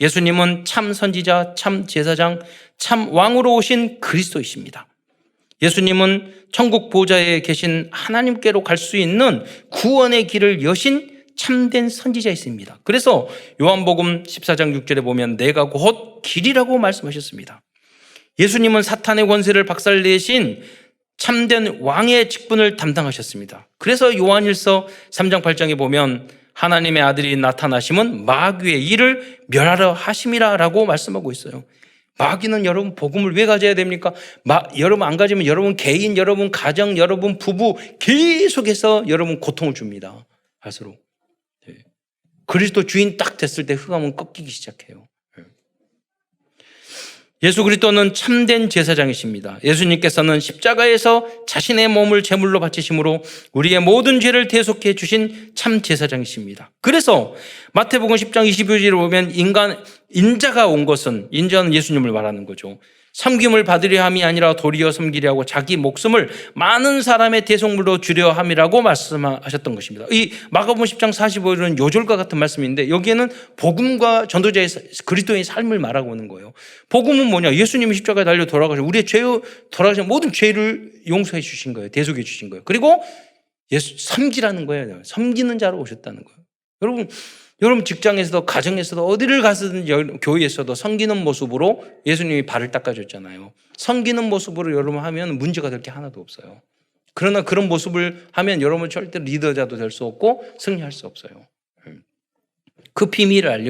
예수님은 참 선지자, 참 제사장, 참 왕으로 오신 그리스도이십니다. 예수님은 천국 보좌에 계신 하나님께로 갈 수 있는 구원의 길을 여신 참된 선지자이십니다. 그래서 요한복음 14장 6절에 보면 내가 곧 길이라고 말씀하셨습니다. 예수님은 사탄의 권세를 박살내신 참된 왕의 직분을 담당하셨습니다. 그래서 요한일서 3장 8장에 보면 하나님의 아들이 나타나심은 마귀의 일을 멸하려 하심이라 라고 말씀하고 있어요. 마귀는 여러분 복음을 왜 가져야 됩니까? 여러분 안 가지면 여러분 개인, 여러분 가정, 여러분 부부 계속해서 여러분 고통을 줍니다. 갈수록. 그리스도 주인 딱 됐을 때 흑암은 꺾이기 시작해요. 예수 그리스도는 참된 제사장이십니다. 예수님께서는 십자가에서 자신의 몸을 제물로 바치심으로 우리의 모든 죄를 대속해 주신 참 제사장이십니다. 그래서 마태복음 10장 22절에 보면 인자가 온 것은, 인자는 예수님을 말하는 거죠. 섬김을 받으려 함이 아니라 도리어 섬기려 하고 자기 목숨을 많은 사람의 대속물로 주려 함이라고 말씀하셨던 것입니다. 이 마가복음 10장 45절은 요절과 같은 말씀인데 여기에는 복음과 전도자의 그리스도의 삶을 말하고 있는 거예요. 복음은 뭐냐? 예수님이 십자가에 달려 돌아가셔 우리의 돌아가신 모든 죄를 용서해 주신 거예요. 대속해 주신 거예요. 그리고 섬기라는 거예요. 섬기는 자로 오셨다는 거예요. 여러분 직장에서도 가정에서도 어디를 가서든 교회에서도 섬기는 모습으로 예수님이 발을 닦아줬잖아요. 섬기는 모습으로 여러분 하면 문제가 될 게 하나도 없어요. 그러나 그런 모습을 하면 여러분 절대 리더자도 될 수 없고 승리할 수 없어요. 그 비밀을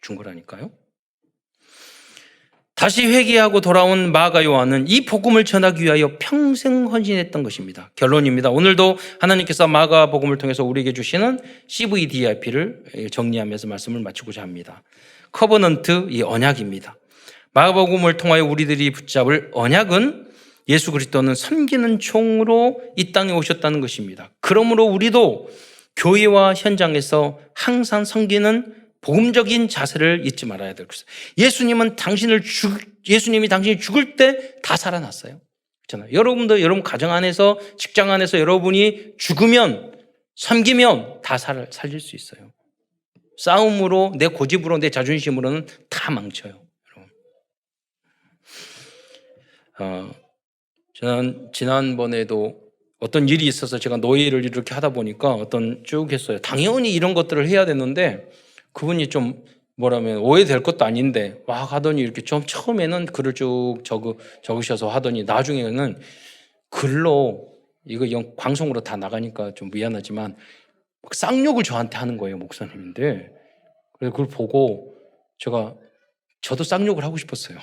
준 거라니까요. 다시 회개하고 돌아온 마가 요한은 이 복음을 전하기 위하여 평생 헌신했던 것입니다. 결론입니다. 오늘도 하나님께서 마가 복음을 통해서 우리에게 주시는 CVDIP를 정리하면서 말씀을 마치고자 합니다. 커버넌트, 이 언약입니다. 마가 복음을 통하여 우리들이 붙잡을 언약은 예수 그리스도는 섬기는 종으로 이 땅에 오셨다는 것입니다. 그러므로 우리도 교회와 현장에서 항상 섬기는 복음적인 자세를 잊지 말아야 될 것입니다. 예수님이 당신이 죽을 때 다 살아났어요. 그렇잖아요. 여러분도 여러분 가정 안에서, 직장 안에서 여러분이 죽으면, 섬기면 다 살릴 수 있어요. 싸움으로, 내 고집으로, 내 자존심으로는 다 망쳐요. 저는 지난번에도 어떤 일이 있어서 제가 노예를 이렇게 하다 보니까 쭉 했어요. 당연히 이런 것들을 해야 되는데 그분이 좀 오해될 것도 아닌데 막 하더니 이렇게 좀 처음에는 글을 쭉 적으셔서 하더니 나중에는 글로 이거 방송으로 다 나가니까 좀 미안하지만 막 쌍욕을 저한테 하는 거예요, 목사님인데. 그래서 그걸 보고 저도 쌍욕을 하고 싶었어요.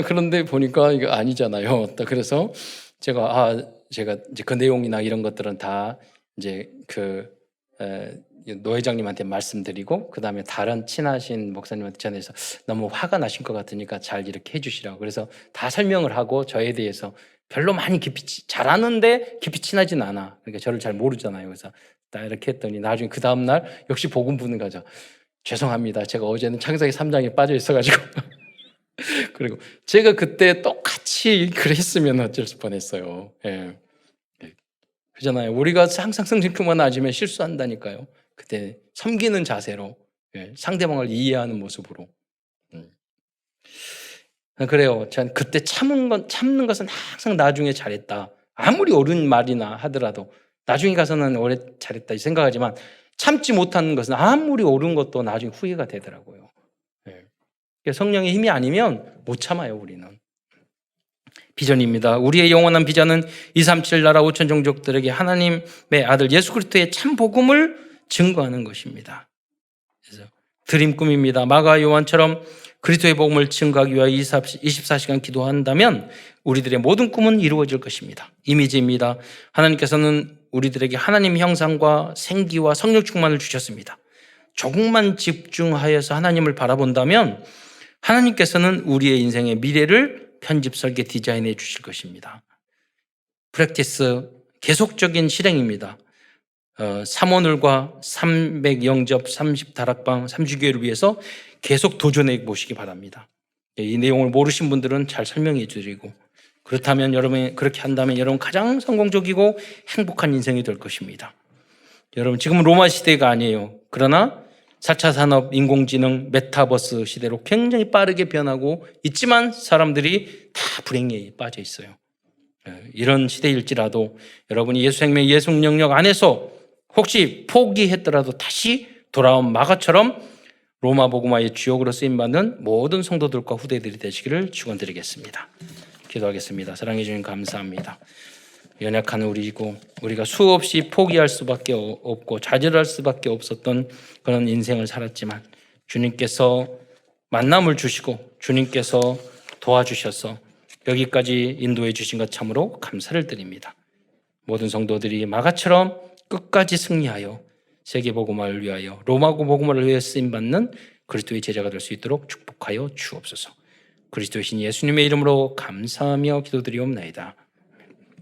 그런데 보니까 이거 아니잖아요. 그래서 제가 이제 그 내용이나 이런 것들은 다 이제 노 회장님한테 말씀드리고 그 다음에 다른 친하신 목사님한테 전해서 너무 화가 나신 것 같으니까 잘 이렇게 해주시라고 그래서 다 설명을 하고 저에 대해서 별로 많이 깊이 잘하는데 깊이 친하진 않아. 그러니까 저를 잘 모르잖아요. 그래서 딱 이렇게 했더니 나중에 그 다음날 역시 복음 부는 거죠. 죄송합니다. 제가 어제는 창세기 3장에 빠져 있어가지고 그리고 제가 그때 똑같이 그랬으면 어쩔 뻔했어요. 예. 그잖아요. 우리가 항상 성실만 하지만 실수한다니까요. 그때 섬기는 자세로 상대방을 이해하는 모습으로 그래요. 전 그때 참는 것은 항상 나중에 잘했다. 아무리 옳은 말이나 하더라도 나중에 가서는 오래 잘했다 생각하지만 참지 못하는 것은 아무리 옳은 것도 나중에 후회가 되더라고요. 성령의 힘이 아니면 못 참아요, 우리는. 비전입니다. 우리의 영원한 비전은 237 나라 5천 종족들에게 하나님의 아들 예수 그리스도의 참 복음을 증거하는 것입니다. 그래서 드림 꿈입니다. 마가 요한처럼 그리스도의 복음을 증거하기 위하여 24시간 기도한다면 우리들의 모든 꿈은 이루어질 것입니다. 이미지입니다. 하나님께서는 우리들에게 하나님 형상과 생기와 성령 충만을 주셨습니다. 조금만 집중하여서 하나님을 바라본다면 하나님께서는 우리의 인생의 미래를 편집, 설계, 디자인해 주실 것입니다. 프랙티스, 계속적인 실행입니다. 3오늘과 300영접, 30다락방, 3주교회를 위해서 계속 도전해 보시기 바랍니다. 이 내용을 모르신 분들은 잘 설명해 드리고, 그렇다면 여러분이 그렇게 한다면 여러분 가장 성공적이고 행복한 인생이 될 것입니다. 여러분 지금은 로마 시대가 아니에요. 그러나 4차 산업, 인공지능, 메타버스 시대로 굉장히 빠르게 변하고 있지만 사람들이 다 불행에 빠져 있어요. 이런 시대일지라도 여러분이 예수 생명, 예수 능력 안에서 혹시 포기했더라도 다시 돌아온 마가처럼 로마 복음화의 주역으로 쓰임받는 모든 성도들과 후대들이 되시기를 축원드리겠습니다. 기도하겠습니다. 사랑해 주님 감사합니다. 연약한 우리이고 우리가 수없이 포기할 수밖에 없고 좌절할 수밖에 없었던 그런 인생을 살았지만 주님께서 만남을 주시고 주님께서 도와주셔서 여기까지 인도해 주신 것 참으로 감사를 드립니다. 모든 성도들이 마가처럼 끝까지 승리하여 세계복음화를 위하여 로마고 복음화를 위해 쓰임받는 그리스도의 제자가 될 수 있도록 축복하여 주옵소서. 그리스도의 신 예수님의 이름으로 감사하며 기도드리옵나이다.